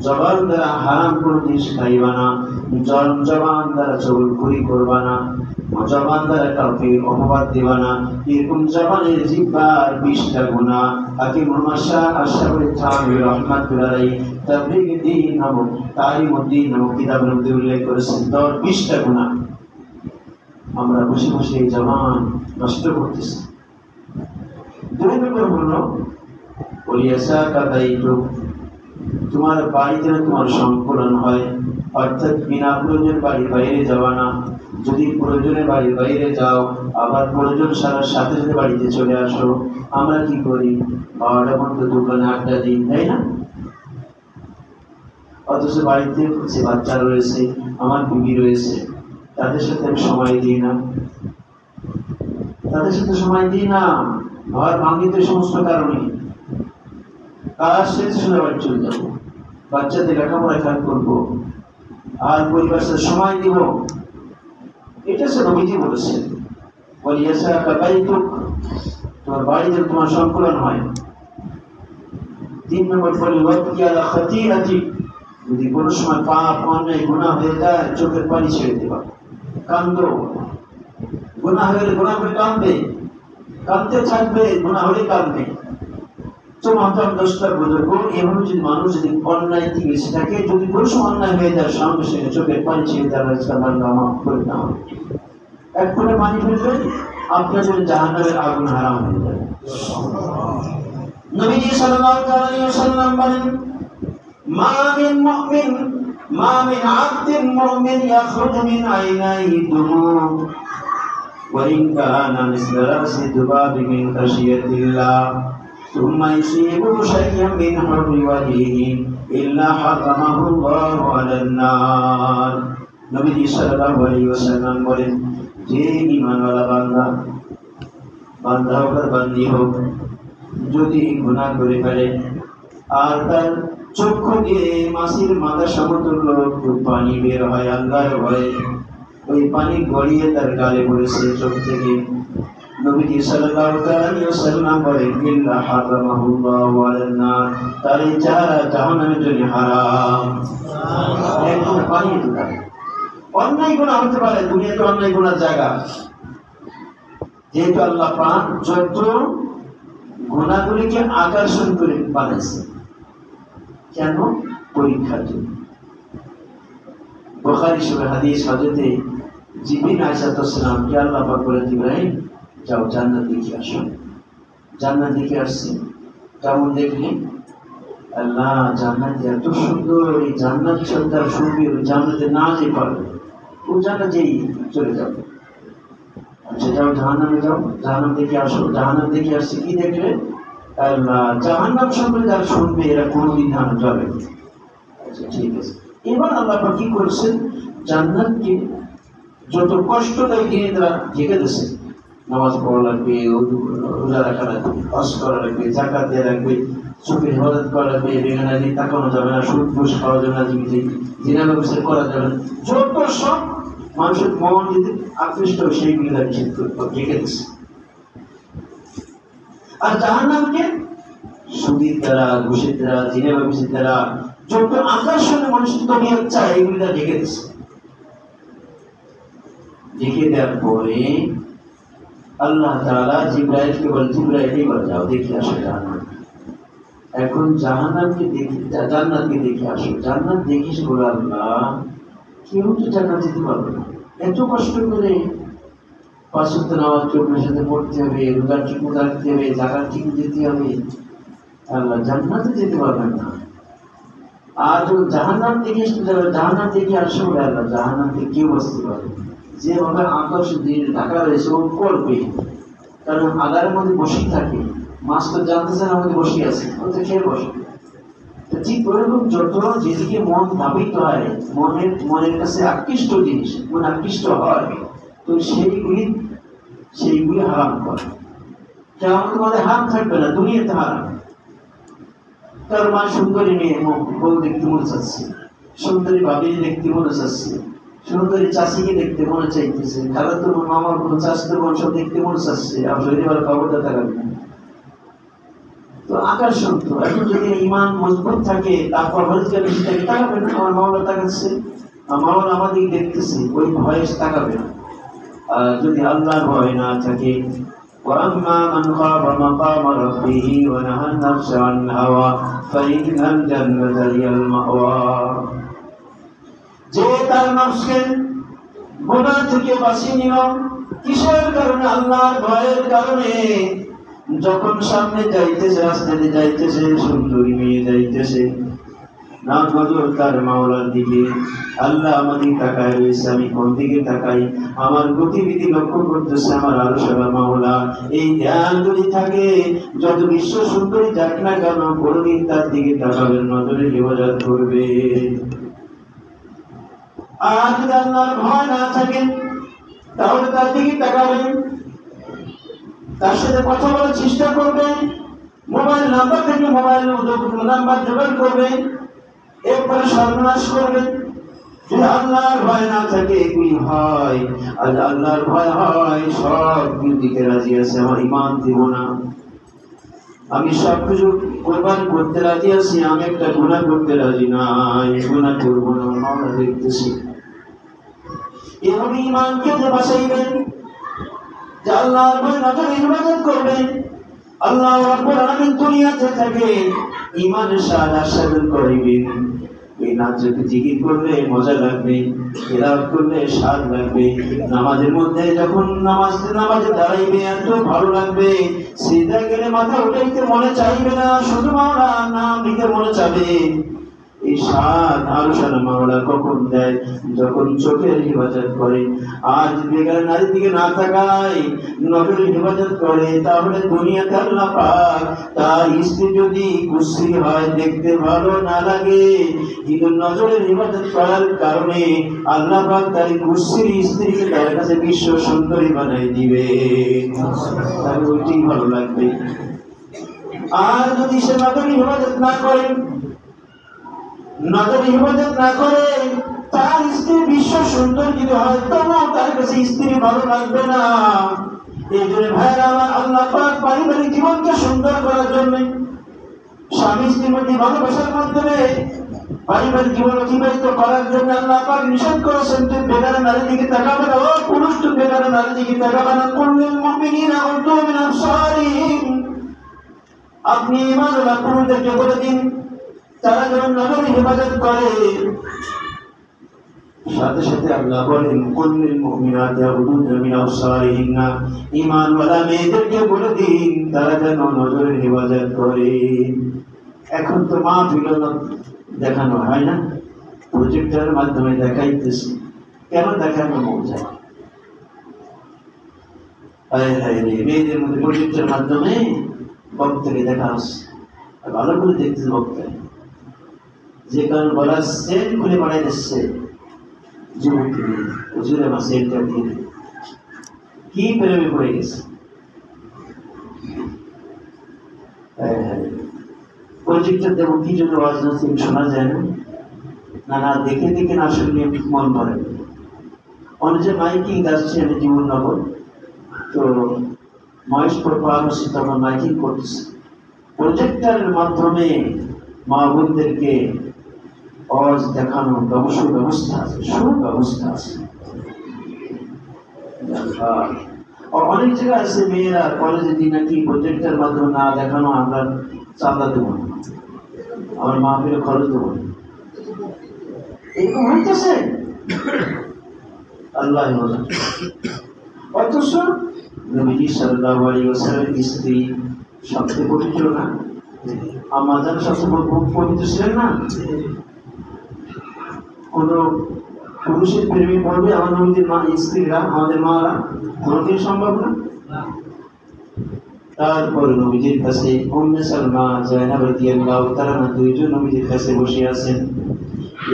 S1: জবান দ্বারা হারাম কোনো জিনিস খাইবা না, জবান দ্বারা চুগলখড়ি করবা না, জবান দ্বারা কাউকে অপবাদ দিবা না। এরকম জবানের জিহ্বার 20টা গুনাহ হাকিমুল মাশার আশরাফুল থানভী রাহমাতুল্লাহ আলাইহি তাবলীগ দ্বীন নামক তালিমুদ্দীন নামক কিতাবের মধ্যে উল্লেখ করেছেন 20টা গুনাহ। আমরা বসে বসে এই জবান নষ্ট করতেছি। 2 নম্বর হলো ওলিয়াসা কাদাইতু, তোমার বাড়িতে তোমার সংকলন হয়, অর্থাৎ বিনা প্রয়োজন বাড়ির বাইরে যাওয়া না। যদি প্রয়োজনে বাড়ির বাইরে যাও, আবার প্রয়োজন সারার সাথে সাথে বাড়িতে চলে আসো। আমরা কি করি? 12টা পর্যন্ত দোকানে আড্ডা দিই, তাই না? অথচ বাড়িতে যে বাচ্চা রয়েছে, আমার বিবি রয়েছে, তাদের সাথে আমি সময় দিই না, তাদের সাথে সময় দিই না। ঘর ভাঙিত সমস্ত কারণে কাজ শেষে শুনে বাড়ি চলে যাবো, বাচ্চাদের লেখাপড়া খেয়াল করবো, আর পরিবারের সাথে সময় দিব। এটা সে নবীজি বলেছেন, তোমার বাড়িতে তোমার সংকলন হয়। 3 নম্বর যদি কোনো সময় পাপ অন্যায় গুনাহ হয়ে যায়, চোখের পানি ছেড়ে দেবা, কান্দো। গুনাহ হলে গুনাহ করে কাঁদবে, কাঁদতে থাকবে, গুনাহ হলে কাঁদবে। তো মাতাম দোষটা বুঝবো, এভাবে যদি মানুষ যদি অন্যায় থেকে সেটাকে যদি কোনো সময় অন্যায় হয়ে যায়, সঙ্গে সঙ্গে চোখের পানি ছেড়ে দেওয়া হয়েছে, আমার মাফ করে দেওয়া। এক ফোঁটা পানি ফেলবেন, আপনার জন্য জাহান্নামের আগুন হারাম হয়ে যাবে। নবীজি সাল্লাল্লাহু আলাইহি ওয়াসাল্লাম বলেন, মা মিন আবদিন মুমিন ইয়াখরুজু মিন আইনাইহি দুমুউ ওয়া ইন কানা মিসলা রাসি দুবাবি মিন খাশিয়াতিল্লাহ সুম্মা ইউসিবু শাইয়্যান মিন হুররি ওয়াজহিহি ইল্লা হারামাহুল্লাহু আলান নার। নবীজি সাল্লাল্লাহু আলাইহি ওয়াসাল্লাম বলেন, যে ঈমানওয়ালা বান্দা হোক আর বান্দি হোক, যদি গুনাহ করে ফেলে আর তার চক্ষু দিয়ে মাছির মাথা সমতুল্য পানি বের হয় আল্লাহর ভয়ে, ওই পানি গড়িয়ে তার গালে পড়েছে চোখ থেকে, নবীজি সাল্লাল্লাহু আলাইহি ওয়াসাল্লাম বলেন, ইল্লা হারামাহুল্লাহু আলান নার, তার চেহারা জাহান্নামের জন্য হারাম। একদম পানি দিতে অন্যায় গুনাহ হতে পারে, দুনিয়াতে অন্যায় গুনার জায়গা, যেহেতু আল্লাহ পাক যত গুনাহগুলিকে আকর্ষণ করে বানাইছে, কেন? পরীক্ষার জন্য। বুখারী শরীফের হাদিস, হযরত জিবরিল আলাইহিস সালামকে আল্লাহ পাক বলেন, ইব্রাহিম যাও জান্নাত দেখে আসো। জান্নাত দেখে আসছে, কেমন দেখলেন? আল্লাহ জান্নাত এত সুন্দর, এই জান্নাত সন্তান শুনবে, ওই জান্নাতে না যেতে পারবে, ও জান্নাতেই চলে যাবে। আচ্ছা যাও জাহান্নামে যাও, জাহান্নাম দেখে আসো। জাহান্নাম দেখে আসছে, কি দেখলে? আল্লাহ জাহান্নাম সম্পর্কে যারা শুনবে এরা কোনোদিন জাহান্নাম যাবে। আচ্ছা ঠিক আছে, এবার আল্লাহ পাক কি করেছেন? জান্নাতকে যত কষ্টদায়ী জিনিস তারা ঢেকে দিয়েছে। নামাজ পড়া লাগবে, রোজা রাখা লাগবে, হজ করা লাগবে, যাকাত দেওয়া লাগবে, চোখের হেফাজত করা লাগবে, বেগানা দিয়ে তাকানো যাবে না, সুদ ঘুষ খাওয়া যাবে না, জিনা ব্যবস্থা করা যাবে না, যত সব মানুষের মন যদি আকৃষ্ট সেইগুলি ঢেকে দিচ্ছে। আর জাহান্নামকে সুদের দ্বারা, ঘুষের দ্বারা, জিনা ব্যবসার দ্বারা যত আকর্ষণে মানুষের তবিয়ত চায়, এগুলি তারা ঢেকে দিচ্ছে। ঢেকে দেওয়ার পরে আল্লাহ তাআলা জিবরাইলকে বলে, জিবরাইল এবার যাও দেখে আসো জাহান্নাম। এখন জাহান্নামকে দেখে, জান্নাতকে দেখে আসো। জান্নাত দেখিস বলে আল্লাহ, কেউ তো জান্নাত যেতে পারবে না, এত কষ্ট করে 5 ওয়াক্ত নামাজ চোখের সাথে পড়তে হবে, রোজা ঠিক মতো রাখতে হবে, যাকাত ঠিক দিতে হবে, আল্লাহ জান্নাতে যেতে পারবেন না। আর যখন জাহান্নাম দেখে যাবে, জাহান্নাম দেখে আসো বলে আল্লাহ জাহান্নাম থেকে কেউ বসতে পারবে। যেভাবে আকাশ দিয়ে ঢাকা রয়েছে ও করবে, কারণ আগারের মধ্যে বসেই থাকে, মাছ তো জানতেছে না আমাদের বসে আছে, ও তো খেয়ে বসে। ঠিক ওরকম যত যেদিকে মন ধাবিত হয়, মনের কাছে আকৃষ্ট জিনিস মন আকৃষ্ট হয়, তো সেইগুলি হারাম করে। কেমন মনে হারাম থাকবে না, দুনিয়াতে হারাম। তার মা সুন্দরী মেয়ে বউ দেখতে মনে চাচ্ছে, সুন্দরী ভাবি দেখতে মনে চাচ্ছে, সুন্দরী চাষিকে দেখতে মনে চাইতেছে, খালাতো মামার কোনো চাষিত বংশ দেখতে মনে চাচ্ছে, আর শরীরের খবরটা থাকবে না। তো আকর্ষণ তো, এখন যদি ইমান মজবুত থাকে, তারপর হরিজা বেশি থাকে, তাকাবে না। আমার মাওলা তাকাচ্ছে, মাওলা আমাদের দেখতেছে, ওই ভয়ে তাকাবে না। আর যদি আল্লাহর ভয় না থাকে, وأما من خاف مقام ربه ونهى النفس عن الهوى فإن الجنة هي المأوى। যে তার নফসকে গুনাহ থেকে বাঁচিয়ে নিল, কিসের কারণে? আল্লাহর ভয়ের কারণে। যখন সামনে যাইতেছে, রাস্তাতে যাইতেছে, সুন্দরী মেয়ে যাইতেছে, না নজর তার মাওলার দিকে। আল্লাহ আমাদের তাকায় রয়েছে, আমি কোন দিকে তাকাই? আমার গতিবিধি লক্ষ্য করতেছে আমার আরশের মাওলা। এই ধ্যান যদি থাকে, যত বিশ্ব সুন্দরী যাক না কেন, কোনদিন তার দিকে তাকাবেন, নজরে হেফাজত করবে। আর যদি আল্লাহর ভয় না থাকে, তাহলে তার দিকে তাকাবেন, তার সাথে কথা বলার চেষ্টা করবেন, মোবাইল নাম্বার থেকে মোবাইল নাম্বার জোগাড় করবেন, এরপরে সর্বনাশ করবেন। যদি আল্লাহর ভয় না থাকে, এগুলি হয়। আর আল্লাহর ভয় হয়, সব দিকে রাজি আছে, আমার ঈমান দিব না, আমি সব কিছু কোরবান করতে রাজি আছি, আমি একটা গুনাহ করতে রাজি নাই, গুনাহ করবো না, আমরা দেখতেছি। এভাবে ঈমানকে বাঁচাইবেন, যে আল্লাহর ভয় নজরে ইবাদত করবেন। আল্লাহ রাব্বুল আলামিন দুনিয়াতে থাকে ঈমানের সাথে সাধন করিবেন। এই নাচকে জিকির করলে মজা লাগবে, তেলাওয়াত করলে স্বাদ লাগবে, নামাজের মধ্যে যখন নামাজে দাঁড়াইবে এত ভালো লাগবে, সিজদা গেলে মাথা উঠাইতে মনে চাইবে না, শুধু মাওলার নাম নিতে মনে চাবে। এই স্বাদ আরশের মাওলা কখন দেয়? যখন চোখের হেফাজত করে। আর যদি বেগার নারীর দিকে না তাকায়, নজরের হেফাজত করে, তাহলে দুনিয়াতে আল্লাহ পাক তার স্ত্রী যদি কুশ্রী হয়, দেখতে ভালো না লাগে, কিন্তু নজরের হেফাজত করার কারণে আল্লাহ পাক তার কুশ্রী স্ত্রীকে তার কাছে বিশ্ব সুন্দরী বানাই দিবে, তাহলে ওইটাই ভালো লাগবে। আর যদি সে নজরের হেফাজত না করে, নজরে হিফাজত না করে, তার স্ত্রী বিশ্ব সুন্দর যদি হয়, তবুও তার কাছে স্ত্রী ভালো লাগবে না। এই জন্য ভাইরা আমার, আল্লাহ পাক পারিবারিক জীবনকে সুন্দর করার জন্য, স্বামী স্ত্রীর মধ্যে ভালোবাসার মাধ্যমে পারিবারিক জীবন অতিবাহিত করার জন্য আল্লাহ পাক নিষেধ করেছেন, তুই বেগানা নারীর দিকে তাকাবে না, ও পুরুষ তুই বেগানা নারীর দিকে তাকাবে না। কুল্লুল মুমিনিনা ইয়াগুদ্দু মিন আবসারিহিম, আপনি ঈমানওয়ালা পুরুষদেরকে বলে দিন, তারা যখন নজরে হেফাজত করে, সাথে সাথে আল্লাহ বলেন কুল্লুল মুমিনাতি ইয়াগুদ্দু মিন আবসারিহিন্না, ঈমানওয়ালা মেয়েদেরকে বলে দিন তারা যেন নজরে হেফাজত করে। এখন তো মাহফিল দেখানো হয় না, প্রজেক্টরের মাধ্যমে দেখাইতেছি, কেন দেখানো মজা? মেয়েদের মধ্যে প্রজেক্টের মাধ্যমে বক্তাকে দেখা হচ্ছে, ভালো করে দেখতেছে বক্তা, যে কারণ বলা সেন খুলে বাড়াই দিচ্ছে যুবতী হুজুরে মা সেনটা দিয়ে কি প্রেমে পড়ে গেছে। প্রজেক্টর দেবো কি জন্য ওয়াজ নসিহত শোনা যায় না? না দেখে দেখে না শুনলে মন ভরে। অনেক যে মাইকিং আসছে, আমি জীবননগর তো মহেশপুর পারসি তখন মাইকিং করতেছে, প্রজেক্টরের মাধ্যমে মা বোনদেরকে ওয়াজ দেখানোর সুব্যবস্থা আছে, সুব্যবস্থা আছে। অনেক জায়গায় আছে মেয়েরা কলেজে দিন নাকি প্রজেক্টের মাধ্যমে না দেখানো আমরা চাঁদা দেবো না, আমার মাহফিলে খরচ দেবো না, এরকম হইতেছে। আল্লাহ অথচ নবীজি সাল্লাল্লাহু আলাইহি ওয়াসাল্লামের স্ত্রী সবচেয়ে পবিত্র না? আম্মা জান সবচেয়ে পবিত্র ছিলেন না? কোন পুরুষের প্রেমে পড়বে আমার নবীজির মা স্ত্রীরা, আমাদের মারা? কোনদিন সম্ভব না। তারপর নবীজির কাছে উম্মে সালমা, যায়েনাব রাদিয়াল্লাহু তাআলা দুইজন নবীজির কাছে বসে আছেন।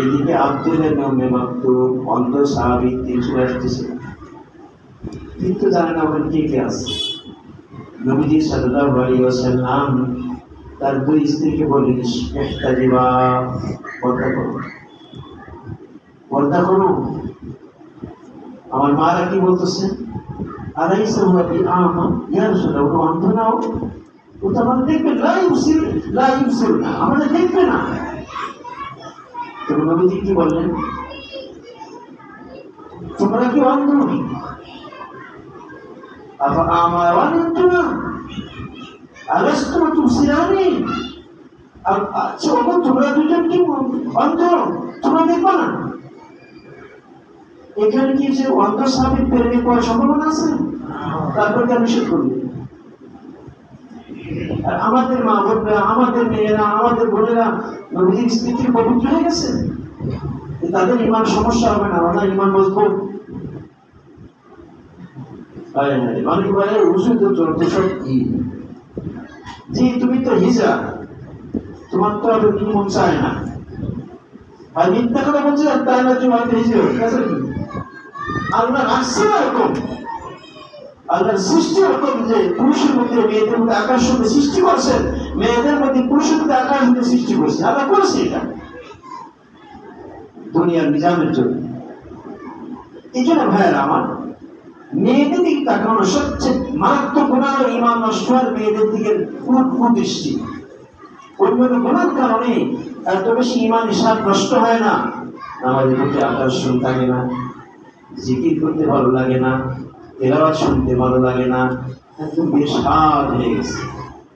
S1: এদিকে আব্দুল্লাহ ইবনে উম্মে মাকতুম অন্ধ সাহাবী তিনজন আসতেছে, কিন্তু জানেন না ওখানে কে কে আছে। নবীজি সাল্লাল্লাহু আলাইহি ওয়াসাল্লাম তার দুই স্ত্রীকে বললেন, ইহতাজিবা, পর্দা করো, পর্দা করো। আমার মারা কি বলতেছে, আলাইসা হুয়া বিআমা, ইয়া রাসূলুল্লাহ, ও অন্ধ না? ও তো আমাদের দেখবে, লা ইউবসির না, আমাদের দেখবে না। তো নবীজি কি বললেন, তোমরা কি অন্ধ? আফা আমারান তুমা আলাস্তুম তুবসিরানি, আচ্ছা তোমরা দুজন কি অন্ধ, তোমরা দেখবে না? এখানে কি যে অন্ধ সাহাবীর প্রেমে পড়ার সম্ভাবনা আছে? তারপর কেন নিষেধ করবে? আর আমাদের মা বোনরা, আমাদের মেয়েরা, আমাদের বোনেরা নবীজির স্ত্রী থেকে পবিত্র হয়ে গেছে, তাদের ইমান সমস্যা হবে না, ওনার ইমান মজবুত। অনেক বলে রসুল তো চলতে সব কি, জি তুমি তো হিজা, তোমার তো আর কি মন চায় না, আর মিথ্যা কথা বলছে তাই না তুমি হয়তো হিজে আল্লাহ রাখছে না এরকম। আল্লাহর সৃষ্টি এরকম যে পুরুষের মধ্যে মেয়েদের মধ্যে আকর্ষণ সৃষ্টি করছেন, মেয়েদের মধ্যে পুরুষের মধ্যে আকর্ষণ সৃষ্টি করছে, আল্লাহ করেছে এটা দুনিয়ার নিজামের জন্য। এই জন্য ভাইয়েরা আমার, মেয়েদের দিকে তাকানো সবচেয়ে মারাত্মক গুনাহ, ইমান নষ্ট হয় মেয়েদের দিকে কুদৃষ্টি। অন্য গুনার কারণে এত বেশি ইমানের স্বাদ নষ্ট হয় না, আমাদের প্রতি আকর্ষণ থাকে না, জিকির করতে ভালো লাগে না, তেলাওয়াত শুনতে ভালো লাগে না, একদম বেস্বাদ হয়ে গেছে।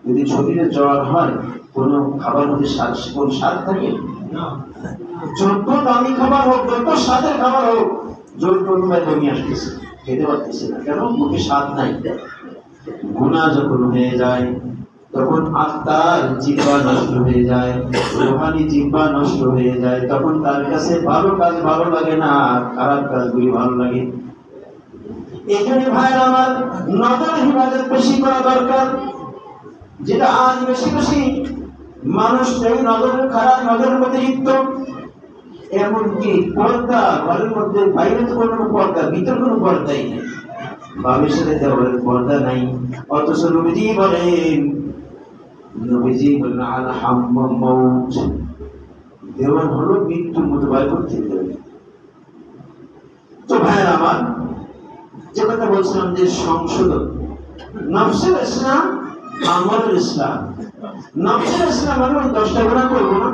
S1: যদি শরীরে জ্বর হয়, কোনো খাবার মধ্যে কোন স্বাদ থাকে? যত দামি খাবার হোক, যত স্বাদের খাবার হোক, জোর প্রথমে বমি আসতেছে, খেতে পারতেছে না, কেন? মুখে স্বাদ নাই। গুনাহ যখন হয়ে যায় তখন আত্মার জিহ্বা নষ্ট হয়ে যায়, রূহানি জিহ্বা নষ্ট হয়ে যায়, তখন তার কাছে ভালো কাজ ভালো লাগে না, খারাপ কাজগুলি ভালো লাগে। এই জন্য ভাইয়ের আমার, নজর হিফাজত বেশি করা দরকার, যেটা আজ বেশি বেশি মানুষ এই নজরের খারাপ নজরের মধ্যে লিপ্ত। এমনকি পর্দা ঘরের মধ্যে, বাইরে তো কোনো পর্দা, ভিতর কোনো পর্দাই নেই, বাবার সাথে দেওয়ার পর্দা নাই। অথচ নবীজি বলেন আল হাম্মা মাউত, দেওয়ার হলো মৃত্যুর মতো ভয় করতে দেবে। তো ভাইয়ের আমার, যে কথা বলছিলাম যে সংশোধন, নফসের ইসলাম, আমলের ইসলাম। নফসের ইসলাম মানে 10টা গুনাহ করবো না,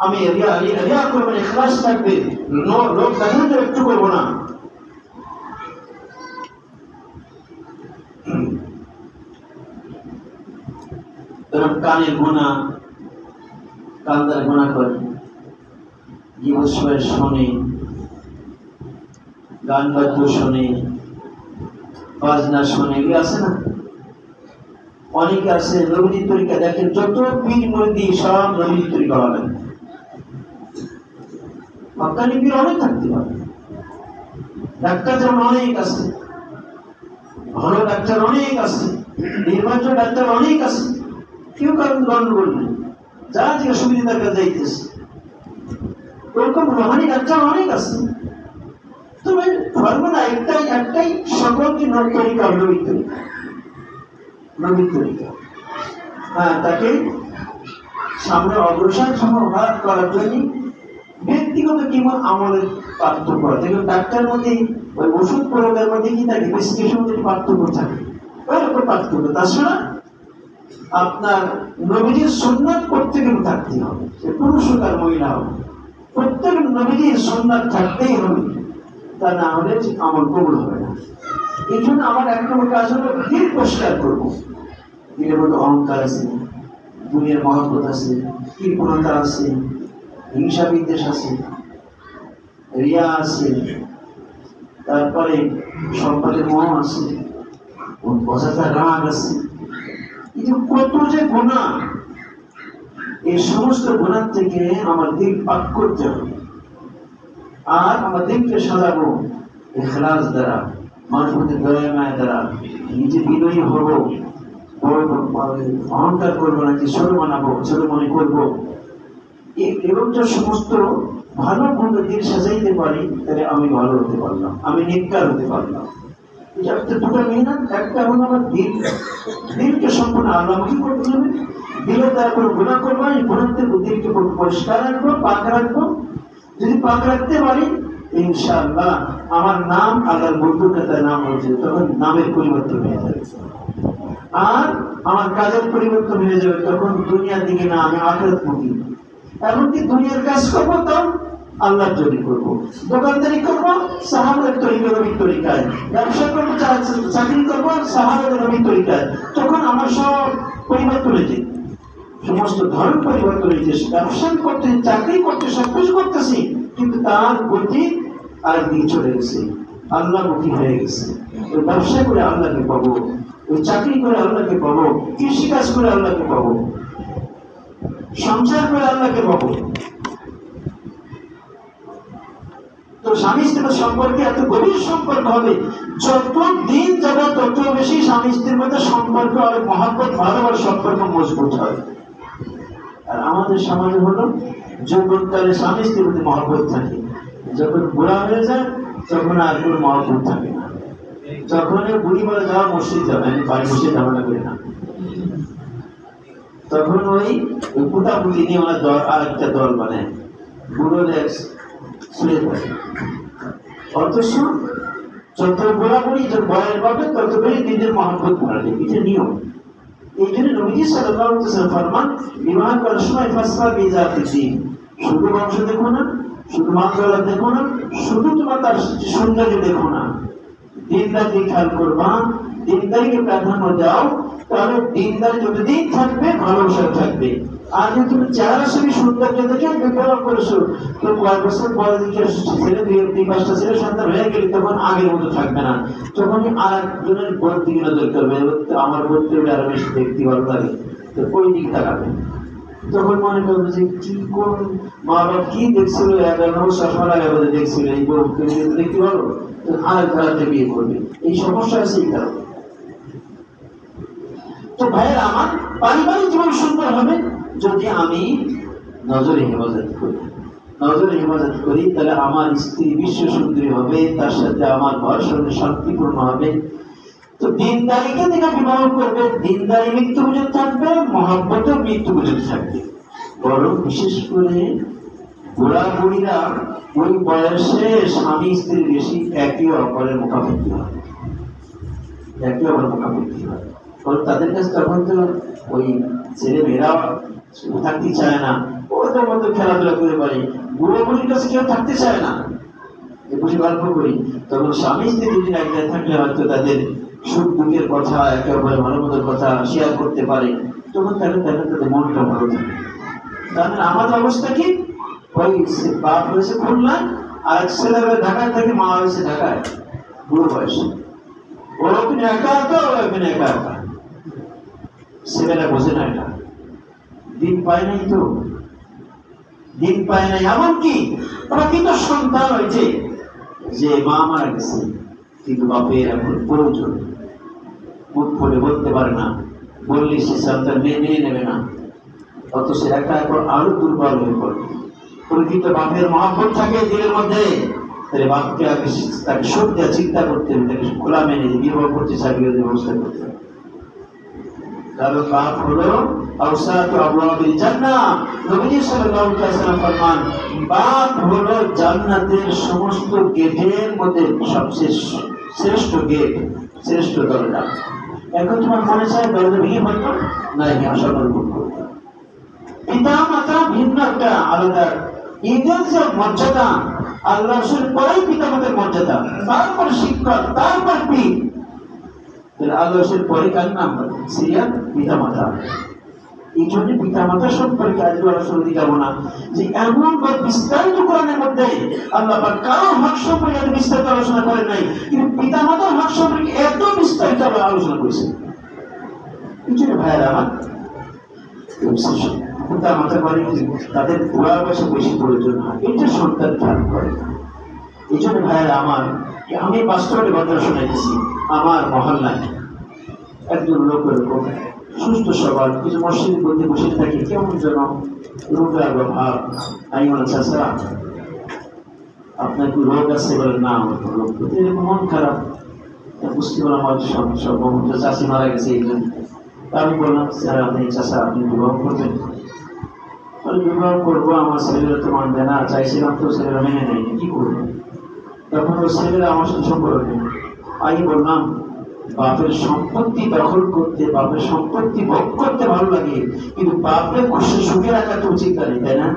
S1: আমি রিয়া করবো না, ইখলাস থাকবে, লোক দেখানোর জন্য একটু করবো না। কানের গুনাহ, কান্দার গুনাহ করে, জীবস্বর শোনে, গান বাদ্য শোনে, বাজনা শোনে, এগুলো আছে না? অনেকে আছে নবীর তরিকা দেখেন, যত পীর মুরিদি সব নবীর তরিকা হবে, হক্কানি পীর অনেক থাকতে পারে, ডাক্তার যেমন অনেক আছে, ভালো ডাক্তার অনেক আছে, নির্বাচন ডাক্তার অনেক আছে, কেউ কারণ গন্ডগোল নেই, যা যে সুবিধা দেখা যাইতেছে, ওরকম রোহানি ডাক্তার অনেক আছে। তবে ফর্মুলা একটাই সকলকে তরিকা নবীর তরিকা, নবীর তরিকা। হ্যাঁ, তাকে সামনে অগ্রসর হাত করার জন্য ব্যক্তিগত কিংবা আমলের পার্থক্য আছে। ডাক্তার মধ্যে ওই ওষুধ প্রয়োগের মধ্যে কি থাকে, প্রেসক্রিপশন মধ্যে পার্থক্য থাকে, ওইরকম পার্থক্য। তাছাড়া আপনার নবীজির সুন্নাত প্রত্যেকের থাকতে হবে, সে পুরুষ হোক আর মহিলা হোক, প্রত্যেক নবীজির সুন্নাত থাকতেই হবে, তা না হলে আমল কবুল হবে না। এই জন্য আমার এক নম্বর কাজ হলো দিল পরিষ্কার করবো। দিলের মধ্যে অহংকার আছে, দুনিয়ার মহব্বত আছে, কৃপণতা আছে, হিংসা বিদ্বেষ আছে, রিয়া আছে, তারপরে সম্পদের মোহ আছে, অযথা রাগ আছে, এই যে কত যে গুনাহ, এই সমস্ত গুনাহ থেকে আমার দিল পাক করতে হবে। আর আমার দিলকে সাজাবো ইখলাস দ্বারা, মানুষের মধ্যে দয়া মায়া দ্বারা, নিজে বিনয়ী হবো, অহংকার করবো না, যে ছোট বানাবো, ছোট মনে করবো, এবং যে সমস্ত ভালো গুণ দিল সাজাইতে পারি, তাহলে আমি ভালো হতে পারলাম, আমি নেককার হতে পারলাম। এটা দুটো মেহনত, একটা হলো আমার দিলকে সম্পূর্ণ আল্লাহমুখী করতে হবে, দিলে তার কোনো গুনাহ করবো না, গুনাহ থেকে দিলকে পরিষ্কার রাখবো, পাক রাখবো। যদি পাক রাখতে পারি, ইনশাআল্লাহ আমার নাম আল্লাহর বন্ধুর কাছে নাম হয়েছে, তখন নামের পরিবর্তন হয়ে যাবে, আর আমার কাজের পরিবর্তন হয়ে যাবে, তখন দুনিয়ার দিকে না, আমি আখিরাত মুখী। এমনকি দুনিয়ার কাজ করবো তো আল্লাহর জন্য করবো, দোকানদারি করবো সাহাবাদের তরিকা, নবীর তরিকায়, ব্যবসা করবো, চাকরি করবো সাহাবাদের নবীর তরিকায়, তখন আমার সব পরিবর্তন হয়েছে, সমস্ত ধর্ম পরিবর্তন হয়েছে। ব্যবসা করতে, চাকরি করতে, সবকিছু করতেছি, কিন্তু তার গতি আর দিকে চলে গেছে, আল্লাহমুখী হয়ে গেছে। ওই ব্যবসা করে আল্লাহকে পাবো, ওই চাকরি করে আল্লাহকে পাবো, কৃষিকাজ করে আল্লাহকে পাবো, সংসার করে আল্লাহকে পাবো। তো স্বামী স্ত্রীর সম্পর্কে এত গভীর সম্পর্ক হবে, যত দিন যাবে তত বেশি স্বামী স্ত্রীর মধ্যে সম্পর্ক আর মহব্বত, ভালোবাসার সম্পর্ক মজবুত হয়। আর আমাদের সমাজে হলো যৌবনকালে স্বামী স্ত্রীর মধ্যে মহব্বত থাকে, যখন বুড়া হয়ে যায় তখন আর কোনো মহব্বত থাকে না। যখন বুড়ি বলে যাওয়া মসজিদ যাবে, আমি বাড়ি বসে ঝামেলা করি না, তখন ওই পুতাপুতি নিয়ে ওরা দল আর একটা দল বানায়, বুড়ো ছুঁড়ে পড়ে। অথচ যত বুড়াবুড়ি বয়ের পাবে তত বেশি নিজের মহব্বত বাড়বে, এটা নিয়ম। এই জন্য নবীজি সাল্লাল্লাহু আলাইহি ওয়াসাল্লাম ফরমান, বিবাহ করার সময় ফাসফা বিজাতি দিন, শুধু বংশ দেখো না, শুধু মাত্রা দেখো না, শুধু তোমার তার সৌন্দর্য দেখো না, দিনদারি খেয়াল করবা, দিনদারিকে প্রাধান্য দাও, তাহলে দিনদারি যতদিন থাকবে ভালোবাসা থাকবে। আর যদি তুমি চেহারা ছবি সৌন্দর্য দেখে বিবাহ করেছো, তো কয়েক বছর পরে দিকে ছেলে দুই পাঁচটা ছেলে সন্তান হয়ে গেলে তখন আগের মতো থাকবে না, তখন আর একজনের বোন দিকে নজর করবে, আমার বোনকে আরো বেশি দেখতে ভালো লাগে, তো ওই দিক তাকাবে। তখন মনে করবে যে কি কোন মা বাবা কি দেখছিল, 11 চশমা লাগাবে দেখছিল, এই বউকে দেখতে ভালো, আরেক ধারাতে বিয়ে করবে। এই সমস্যা আছে এই কারণে। তো ভাইয়ের আমার পারিবারিক জীবন সুন্দর হবে যদি আমি নজরে হেফাজত করি। নজরে হেফাজত করি তাহলে আমার স্ত্রী বিশ্ব সুন্দরী হবে, তার সাথে আমার ঘর সঙ্গে শান্তিপূর্ণ হবে। তো দিনদারিকে থেকে বিবাহ করবে, দিনদারি মৃত্যু পর্যন্ত থাকবে, মহব্বতও মৃত্যু পর্যন্ত থাকবে। বরং বিশেষ করে বুড়া বুড়িরা ওই বয়সে স্বামী স্ত্রী বেশি একে অপরের মুখাপেক্ষি হয়, একে অপরের মুখাপেক্ষি হয়। কারণ তাদের কাছে তখন তো ওই ছেলে মেয়েরা থাকতে চায় না, ওদের মধ্যে খেলাধুলা করে পারে, বুড়ো বুড়ির কাছে কেউ থাকতে চায় না। বুঝে গল্প করি, তখন স্বামী স্ত্রী দুদিন এক জায়গায় থাকলে হয়তো তাদের সুখ দুঃখের কথা, একে অপরের ভালো মন্দের কথা শেয়ার করতে পারে, তখন তাদের মনটা ভালো থাকে। তাহলে আমাদের অবস্থা কি, ওই বাপ হয়েছে খুলনা, আর এক ছেলে ঢাকায় থাকে, মা হয়েছে ঢাকায় বুড়ো বয়সে, ওরা ওখানে একা একা, ওরা ওখানে একা একা, ছেলেরা বোঝে না, এটা দিন পায় নাই, তো দিন পায় নাই। এমনকি ওরা কিন্তু সন্তান হয়েছে যে মা মারা গেছে, কিন্তু বাপের এখন প্রয়োজন, মুখ ফুলে বলতে পারে না, বললে সে সন্তান মেনে নেবে না, অথচ একা এখন আরো দুর্বল হয়ে পড়ে। প্রকৃত বাপের মহব্বত থাকে দিলের মধ্যে, তাহলে বাপকে আগে তাকে শোধ দেওয়া চিন্তা করতে হবে, তাকে খোলা মেনে বিবাহ করতে চাকরির ব্যবস্থা করতে হবে। কারণ বাপ হলো আওসাতু আবওয়াবিল জান্নাহ। নবী সাল্লাল্লাহু আলাইহি ওয়াসাল্লাম ফরমান, বাপ হলো জান্নাতের সমস্ত গেটের মধ্যে সবচেয়ে শ্রেষ্ঠ গেট, শ্রেষ্ঠ দরজা। এখন তোমার মনে চায় দরজা ভেঙে ফেলবো না, আশা করবো। পিতা মাতা ভিন্ন একটা আলাদা, ঈদের যে মর্যাদা, আল্লাহ রাসূল পরেই পিতা মাতার মর্যাদা, তারপর শিক্ষক, তারপর পীর, আল্লাহ রাসূল পরে কার নাম সিরিয়াল পিতা মাতা। এই জন্য পিতা মাতা সম্পর্কে আজকে আলোচনা যাব না, যে এমন বিস্তারিত কোরআনের মধ্যে আল্লাহ পাক কারো হক সম্পর্কে এত বিস্তারিত আলোচনা করে নাই, কিন্তু পিতা মাতার হক সম্পর্কে এত বিস্তারিত আলোচনা করেছে। এই জন্য ভাইয়েরা আমার, পিতা মাতা করে তাদের বুড়া বয়সে বেশি প্রয়োজন হয়, এটা সন্তান ধারণ করে না। এই জন্য ভাইয়েরা আমার, আমি বাস্তবে ঘটনা শোনাইতেছি। আমার মহল্লায় একজন লোক এরকম সুস্থ সবার, কিছু মসজিদের মধ্যে বসে থাকে, কেমন যেন রোগের ভাব। আমি বলে, চাচা আপনার কি রোগ আছে? বলে না, আমার রোগ, এরকম মন খারাপ। বুঝতে পারলাম আমার সম্ভবত চাষি মারা গেছে এই জন্য। আমি বললাম, স্যার আপনি চাষা, আপনি বিবাহ করবেন? বিবাহ করবো, আমার ছেলেরা তো মানবে না, চাইছিলাম তো ছেলেরা মেনে নেয়নি, কি করবো? তখন ওই ছেলেরা আমার সাথে সম্পর্ক নেই। আমি বললাম, বাপের সম্পত্তি দখল করতে, বাপের সম্পত্তি ভোগ করতে ভালো লাগে, কিন্তু বাপের খুশি সুখে রাখা তো উচিত নেই, তাই না?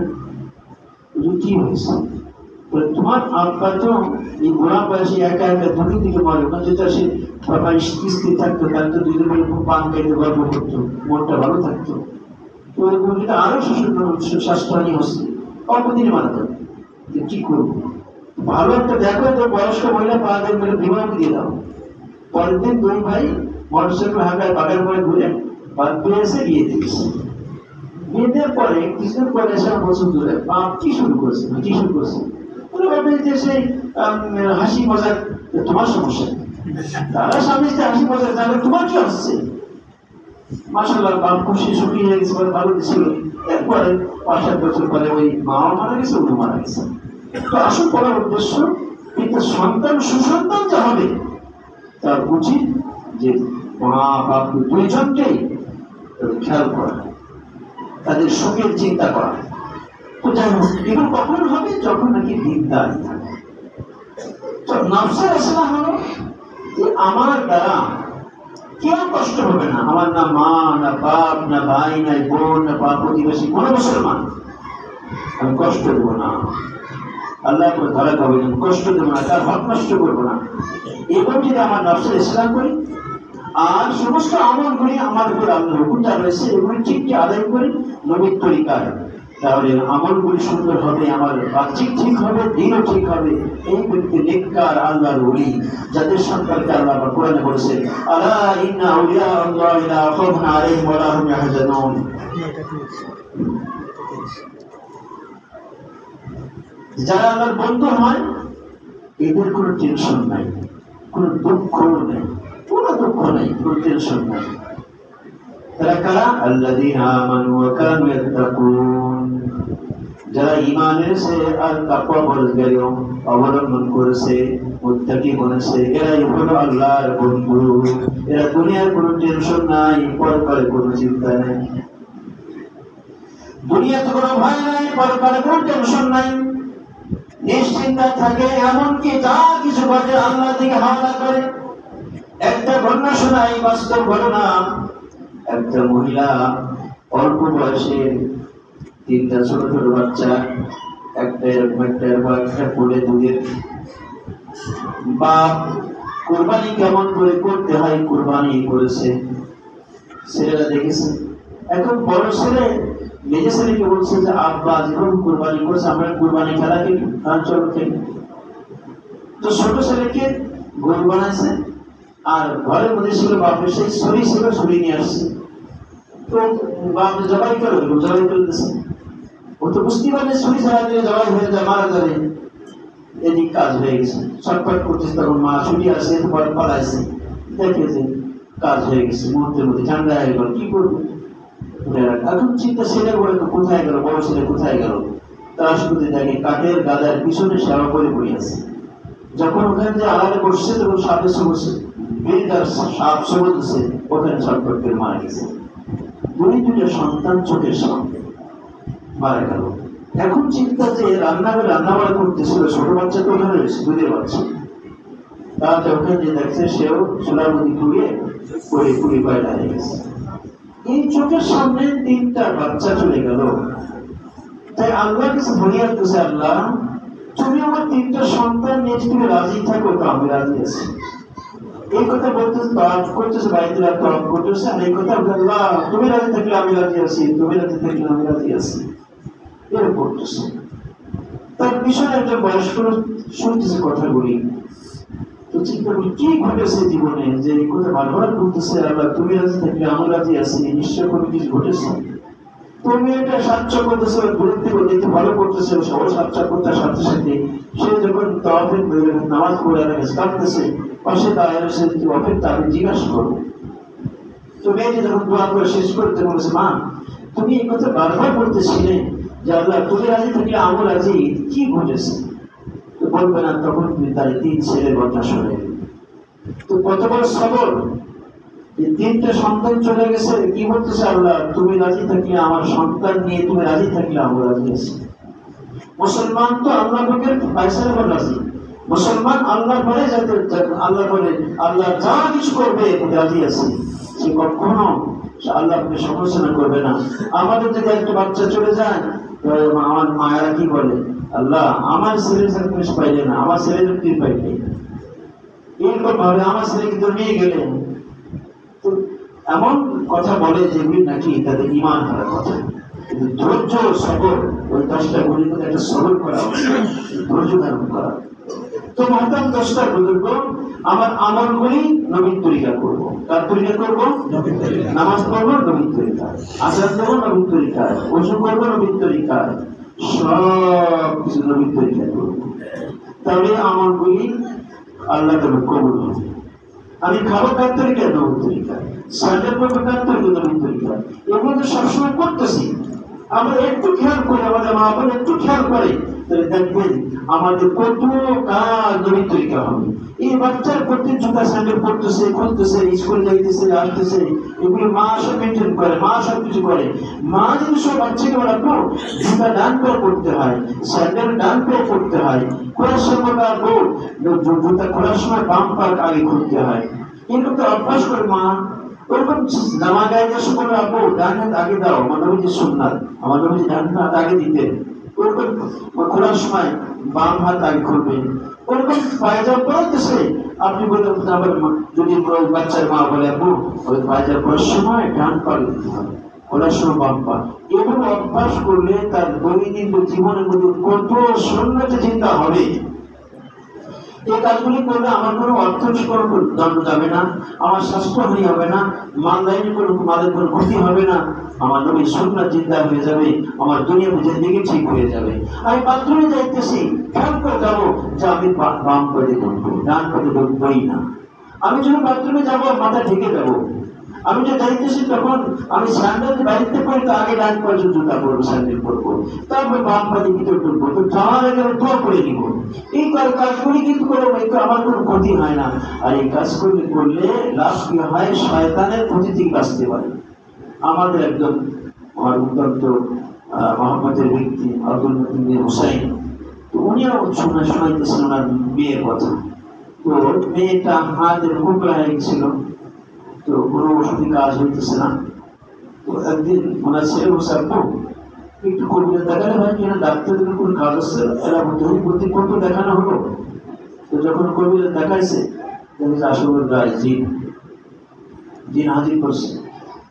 S1: কি হয়েছে? তোমার আব্বা তো এই বুড়া বয়সে একা একা ধনী দিকে মরে, যেটা সে বাবার কিস্তি থাকতো, তার তো দুজন মিলে খুব পান খাইতে গর্ব করতো, মনটা ভালো থাকতো। তো ওরকম যেটা আরো স্বাস্থ্যহানি হচ্ছে, অল্প দিনে মারা যাবে। কি করবো? ভালো একটা দেখো, তো বয়স্ক মহিলা পা দিয়ে মেরে বিবাহ দিয়ে দাও, পরের দিন দুই ভাই মোটরসাইকেল হাঁকায় বাগান করে ঘুরে বাদ পেয়ে এসে বিয়ে দিয়েছে। বিয়ে দেওয়ার পরে কিছুদিন পরে এসে বছর ধরে বাপ কি শুরু করছে সেই হাসি মজার। তোমার সমস্যা তারা স্বামী হাসি মজার জানলে তোমার কি হচ্ছে? মাশাআল্লাহ বাপ খুশি সুখী হয়ে গেছে, ভালো ছিল। এরপরে 5-7 বছর পরে ওই মাও মারা গেছে, উনি মারা গেছে। তো আসল বলার উদ্দেশ্য, কিন্তু সন্তান সুসন্তান যে হবে তার উচিত যে মা বাপ দুইজনকেই খেয়াল করা, তাদের সুখের চিন্তা করা। তো যাই হোক, এগুলো কখন হবে? যখন নাকি দিনদারি থাকে। তো নফসের আসলে হলো যে আমার দ্বারা কেউ কষ্ট হবে না, আমার না মা না বাপ না ভাই না বোন না বাপ প্রতিবেশী কোন মুসলমান, আমি কষ্ট দেবো না, আল্লাহ করে ধরা খাবো না, কষ্ট দেবো না, তার হক নষ্ট করবো না। এরকম যদি আমার নফসের ইসলাম করি আর সমস্ত আমল করি, আমার উপর আল্লাহ হুকুম যা রয়েছে এগুলি ঠিকই আদায় করি নবীর তরিকায়, তাহলে আমলগুলি সুন্দর হবে, আমার বাহ্যিক ঠিক হবে, দিনও ঠিক হবে। এই ব্যক্তি নেককার আল্লাহর ওলি, যাদের সম্পর্কে আল্লাহ কোরআনে বলেছে, আলা ইন্না আউলিয়া আল্লাহি লা খাউফুন আলাইহিম ওয়া লা হুম ইয়াহজানুন। যারা আল্লাহর বন্ধু হয় এদের কোনো টেনশন নাই, কোনো দুঃখ নেই, কোনো দুঃখ নেই, কোনো টেনশন নাই। তারা কারা? আল্লাযীনা আমানু ওয়া কানু ইয়াত্তাকুন, যারা ঈমান এনেছে আর তাকওয়া পরহেজগারি অবলম্বন করেছে, মুত্তাকি বনেছে, এরাই হলো আল্লাহর বন্ধু। এরা দুনিয়ার কোনো টেনশন নাই, পরকালে কোনো চিন্তা নেই, দুনিয়াতে কোনো ভয় নাই, পরকালে কোনো টেনশন নাই, নিশ্চিন্তা থাকে। এমনকি যা কিছু ঘটে আল্লাহ থেকে হাওলা করে। একটা ঘটনা শোনাই, বাস্তব ঘটনা। একটা মহিলা অল্প বয়সে 3টা ছোট ছোট বাচ্চা, একটা কোলে দুধের বাপ কোরবানি কেমন করে করতে হয় কোরবানি করেছে, ছেলেরা দেখেছে। এখন বড় ছেলে নিজে ছেলেকে বলছে যে আব্বা যেরকম কোরবানি করেছে আমরা কোরবানি খেলা খেলি, চলো খেলি। তো ছোট ছেলেকে গরু বানাইছে আর ঘরের মধ্যে ছিল বাপের সেই ছুরি ছিল, ছুরি নিয়ে আসছে। তো বাপ জবাই করে দিচ্ছে, ও তো বুঝতে পারে ছুরি ছাড়া দিলে জবাই হয়ে যায়, মারা যাবে। এদিক কাজ হয়ে গেছে, ছটফট করতেছে, তখন মা ছুরি আসে, পরে পালাইছে, দেখে যে কাজ হয়ে গেছে, মুহূর্তের মধ্যে ঠান্ডা হয়ে গেল, কি করবো? এখন চিন্তা, ছেলে বলে কোথায় গেল, বড় ছেলে কোথায় গেল? তারা শুধু দেখে কাঠের গাদার পিছনে সেবা করে পড়ে আছে। যখন ওখানে যে আড়ালে বসছে তখন সাপে বসে বেরিদার সাপ সবুজছে, ওখানে ছটফট করে মারা গেছে। দুইটা সন্তান চোখের সামনে মারা গেল। এখন চিন্তা যে রান্নাবাড়া করতেছিল, ছোট বাচ্চা তো ওখানে রয়েছে, দুধের বাচ্চা, তাহলে ওখানে যে দেখছে সেও চুলার মধ্যে পুড়ে পায়ে দাঁড়িয়ে গেছে। এই চোখের সামনে 3টা বাচ্চা চলে গেল। তাই আল্লাহ কিছু ফরিয়াদ করছে, আল্লাহ তুমি আমার 3টা সন্তান নিয়ে তুমি রাজি থাকো তো আমি রাজি আছি। এই কথা বলতেছে, তওয়াফ করতেছে, বাইতুল্লাহ তওয়াফ করতেছে, আর এই কথা আল্লাহ তুমি রাজি থাকলে আমি রাজি আছি, তুমি রাজি থাকলে আমি রাজি আছি, এরকম করতেছে। তার পিছনে একটা বয়স্ক শুনতেছে কথাগুলি। তো চিন্তা করি কি ঘটেছে জীবনে যে এই কথা বারবার বলতেছে, আল্লাহ তুমি রাজি থাকলে আমি রাজি আছি, নিশ্চয় কোনো কিছু ঘটেছে। তুমি এটা সাহায্য করতেছে, দূর থেকে দেখতে ভালো করতেছে, সবাই সাহায্য করতে সাথে সাথে সে যখন তওয়াফের নামাজ পড়ে কাঁদতেছে, পাশে দাঁড়িয়ে সে তওয়াফের তাকে জিজ্ঞাসা করো। তো মেয়েটি যখন দোয়া করে শেষ করতে বলেছে, মা তুমি এই কথা বারবার বলতেছিলে যে আল্লাহ তুমি রাজি থাকলে আমি রাজি, কি ঘটেছে? তো বলবে না। তখন তুমি তার 3 ছেলের কথা শোনে। তো কত বড় সবর, 3টা সন্তান চলে গেছে, কি বলতেছে, আল্লাহ তুমি রাজি থাকলে আমার সন্তান নিয়ে তুমি রাজি থাকলে আমি রাজি আছি। মুসলমান তো আল্লাহ পাকের ফয়সালা করে রাজি, মুসলমান আল্লাহ বলে যাতে আল্লাহ বলে আল্লাহ যা কিছু করবে রাজি আছে, সে কখনো আল্লাহকে সমালোচনা করবে না। আমাদের যদি একটা বাচ্চা চলে যায়, আমার মায়েরা কি বলে, আল্লাহ আমার ছেলের সার্ভিস পাইলে না, আমার ছেলের কি পাইলে, এরকম ভাবে আমার ছেলেকে তো নিয়ে গেলেন। তো এমন কথা বলে যেগুলি নাকি তাদের ঈমান হারার কথা। কিন্তু ধৈর্য সবর, ওই 10টা গুলির মধ্যে একটা সবর করা, ধৈর্য ধারণ করা। তো মহতারাম দোস্ত বুজুর্গ, আমার আমলগুলি নবীর তরিকা করব। কার তরিকা করব? নবীর তরিকা। নামাজ পড়ব নবীর তরিকায়, আযান দেব নবীর তরিকায়, ওযু করব নবীর তরিকায়, সব কিছু নবীর তরিকায় করব। তাহলে আমলগুলি আল্লাহ তাআলা কবুল হবে। আমি খাবো কার তরিকায়? নবীর তরিকায়। সাজা করবো কার তরিকায়? নবীর তরিকায়। এগুলো তো সবসময় করতেছি। আমরা একটু খেয়াল করি, আমাদের মা বাবা একটু খেয়াল করে, তাহলে দেখবেন আমাদের কত কাজ নবীর তরিকা হবে। এই বাচ্চার প্রত্যেক জুতা স্যান্ডেল পড়তেছে, খুলতেছে, স্কুল যাইতেছে, আসতেছে, এগুলো মা সব মেনটেন করে, মা সব কিছু করে। মা যদি সব বাচ্চাকে বলাবো জুতা ডান করে পড়তে হয়, স্যান্ডেল ডান করে পড়তে হয়, খোলার সময় রাখবো জুতা খোলার সময় বাম পাক আগে খুলতে হয়, এরকম তো অভ্যাস করে মা। ওরকম জামা গায়ে যে সময় রাখবো ডান হাত আগে দাও, আমার নবীজি সুন্নাত, আমার নবীজি ডান হাত আগে দিতেন। ওরকম খোলার সময় বাম হাত আগে খুলবে। ওরকম পায়জামা পরাইতেছে, আপনি বলতে আবার যদি বাচ্চার মা বলে আপু ওই পায়জামা পরার সময় ডান পা দিতে হবে, খোলার সময় বাম পা। এগুলো অভ্যাস করলে তার দৈনন্দিন জীবনের মধ্যে কত সুন্নতে চিন্তা হবে। এই কাজগুলি করলে আমার কোনো অর্থনৈতিক কোনো দণ্ড যাবে না, আমার স্বাস্থ্যহানি হবে না, মানদায়ী কোনো মাদের কোনো ক্ষতি হবে না, আমার নবীর সুন্নাত জিন্দা হয়ে যাবে, আমার দুনিয়া জিন্দেগি ঠিক হয়ে যাবে। আমি বাথরুমে যাইতেছি, খেয়াল করে যাবো যে আমি বাম পায়ে ঢুকবো, ডান পায়ে ঢুকবোই না। আমি যখন বাথরুমে যাবো মাথা ঢেকে যাবো। আমি যে যাইতেছি তখন আমি স্যান্ডেল বাড়িতে পড়ি, তো আগে ডান পায়ে জুতা পরবো, স্যান্ডেল পরবো, তারপর বাম পায়ে ভিতরে ঢুকবো, তো যাওয়ার আগে দোয়া করে নিবো। এই কাজগুলি কিন্তু করে আমার কোনো ক্ষতি হয় না। আর এই কাজগুলি করলে লাভ কি হয়? শয়তানের ক্ষতি থেকে বাঁচতে পারে। আমাদের একজন আমার অত্যন্ত মহব্বতের ব্যক্তি আব্দুল মতিন হুসাইন, তো উনিও শোনাইতেছেন ওনার মেয়ের কথা। তো মেয়েটা হাতের কুকড়া হয়ে গেছিল, তো কোনো ওষুধে কাজ হইতেছে না। তো একদিন ওনার ছেলে বসে একটু কবিরা দেখালে ভাই কিনা ডাক্তারদের কোন কাজ আছে, এরা বলতে কত দেখানো হলো। তো যখন কবিরা দেখাইছে দেখেছে আসলে গায়ে জিন হাজির করছে।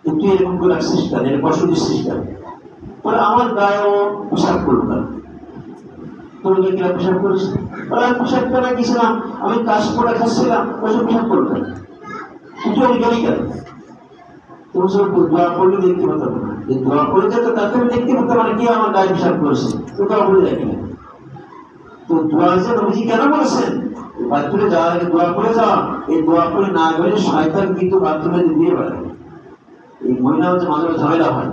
S1: তুই এরকম করে রাখছিস কেন, এর কষ্ট দিচ্ছিস কেন? পরে আমার গায়েও পোশাক করলো না। তোর কিনা পোশাক করিস? আমি পোশাক পরে গেছিলাম, আমি কাজ করে খাচ্ছিলাম, ওইসব পোশাক করলো না। তুই আমি গেলি কেন? দোয়া করলে দেখতে পেতাম না, দোয়া করে যেত তাকে দেখতে পেতাম মানে কি আমার গায়ে পোশাক করেছে, তো দোয়া করে দেখি না। তো দোয়া যে নবীজি কেন বলেছেন বাথরুমে যাওয়ার আগে দোয়া করে যাওয়া, এই দোয়া করে না গেলে শয়তান কিন্তু বাথরুমে দিয়ে বেড়ায়। এই মহিলা হচ্ছে মাঝে মাঝে ঝামেলা হয়,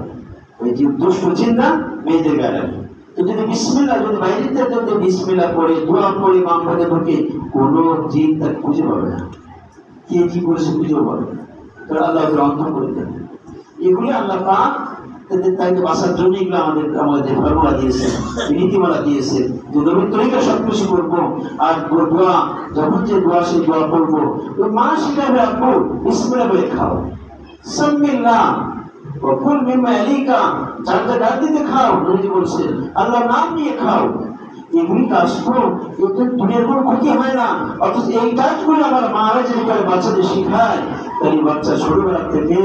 S1: ওই যে দুষ্ট চিন্তা মেয়েদের গায়ে লাগে। তো যদি বিসমিল্লাহ, যদি বাইরে যদি বিসমিল্লাহ পড়ে দোয়া পড়ে বাম পাতে ঢোকে, কোনো জিন তাকে খুঁজে পাবে না, কে কি করেছে খুঁজেও পাবে না। তো আল্লাহ অন্তর করে দেন। এগুলি আল্লাহ পাক তাকে বাঁচার জন্য এগুলো আমাদের ফর্মুলা দিয়েছে, নীতিমালা দিয়েছে যে নবীর তরিকা সবকিছু করবো। আর দোয়া যখন যে দোয়া সেই দোয়া করবো, ওই মা শিখাবে আপু বিসমিল্লাহ বলে খাও, সাম্মিল্লাহ ওকুল মিম্মা ইয়ালিকা, যার যা ডাক দিতে খাও, নবীজি বলছেন আল্লাহর নাম নিয়ে খাও। এগুলি কাজ করো, এতে দুনিয়ার কোনো ক্ষতি হয় না। অথচ এই কাজগুলো আমার মারা যে করে বাচ্চাদের শিখায়, তাই বাচ্চা ছোটবেলা থেকে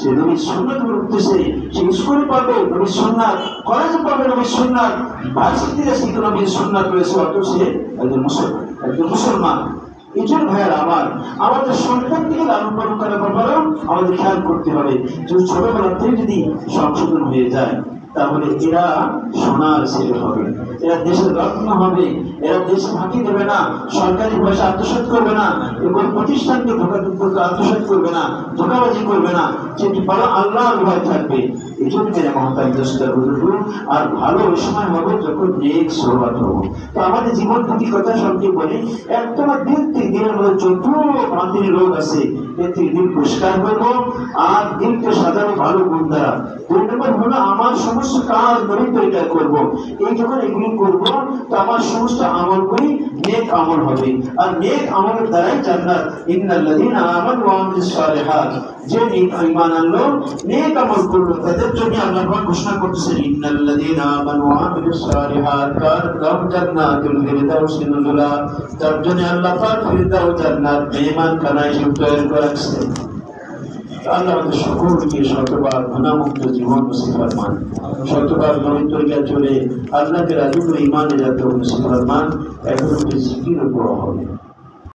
S1: সে নবীর সুন্নাত উঠতেছে, সে স্কুলে পাবে নবীর সুন্নাত, কলেজে পাবে নবীর সুন্নাত, ভার্সিটিতে শিখে নবীর সুন্নাত রয়েছে, অথচ সে একজন মুসলমান। এই জন্য ভাইয়ের আমাদের সন্তান থেকে লালন পালন করার ব্যাপারেও আমাদের খেয়াল করতে হবে। যদি ছোটবেলা থেকে যদি সংশোধন হয়ে যায়, তাহলে এরা সোনার ছেলে হবে, এরা দেশের রত্ন হবে, এরা দেশ ফাঁকি দেবে না, সরকারি পয়সা আত্মসাৎ করবে না, এবং প্রতিষ্ঠানকে আত্মসাৎ করবে না, ধোকাবাজি করবে না, সেটি বড় আল্লাহর ভয় থাকবে। এই জন্য মেরে মহতাজ দোষটা বুঝবো। আর ভালো ওই সময় হবে যখন নেক সোহবত হবো। তো আমাদের জীবন প্রতি কথা সবকে বলি, তোমার দিন থেকে দিনের মধ্যে যত বাতিল রোগ আছে এর থেকে দিন পরিষ্কার করবো, আর দিনকে সাজানো ভালো গুণ দ্বারা। দুই নম্বর হলো আমার সমস্ত কাজ নবীর তরিকায় করবো। এই যখন এগুলি করবো, তো আমার সমস্ত আমল করি নেক আমল হবে, আর নেক আমলের দ্বারাই জান্নাত। ইন্নাল্লাযীনা আমানু ওয়া আমিলুস সালিহাত, যে ঈমান আনলো নেক আমল করলো, তাদের জন্য আল্লাহ পাক ঘোষণা করতেছেন ইন্নাল্লাযীনা আমানু ওয়া আমিলুস সালিহাত কানাত লাহুম জান্নাতুল ফিরদাউসি নুজুলা, তার জন্য আল্লাহ পাক ফিরদাউস জান্নাত মেহমান খানায় তৈরি করে রাখছেন। আল্লাহ আমাদের সকলকে শতবার গুনাহমুক্ত জীবন নসিব ফরমান, শতবার নবীর তরিকা চলে আল্লাহকে রাজি করে ইমানে যাতে নসিব ফরমান। এখন জিকির উপর হবে।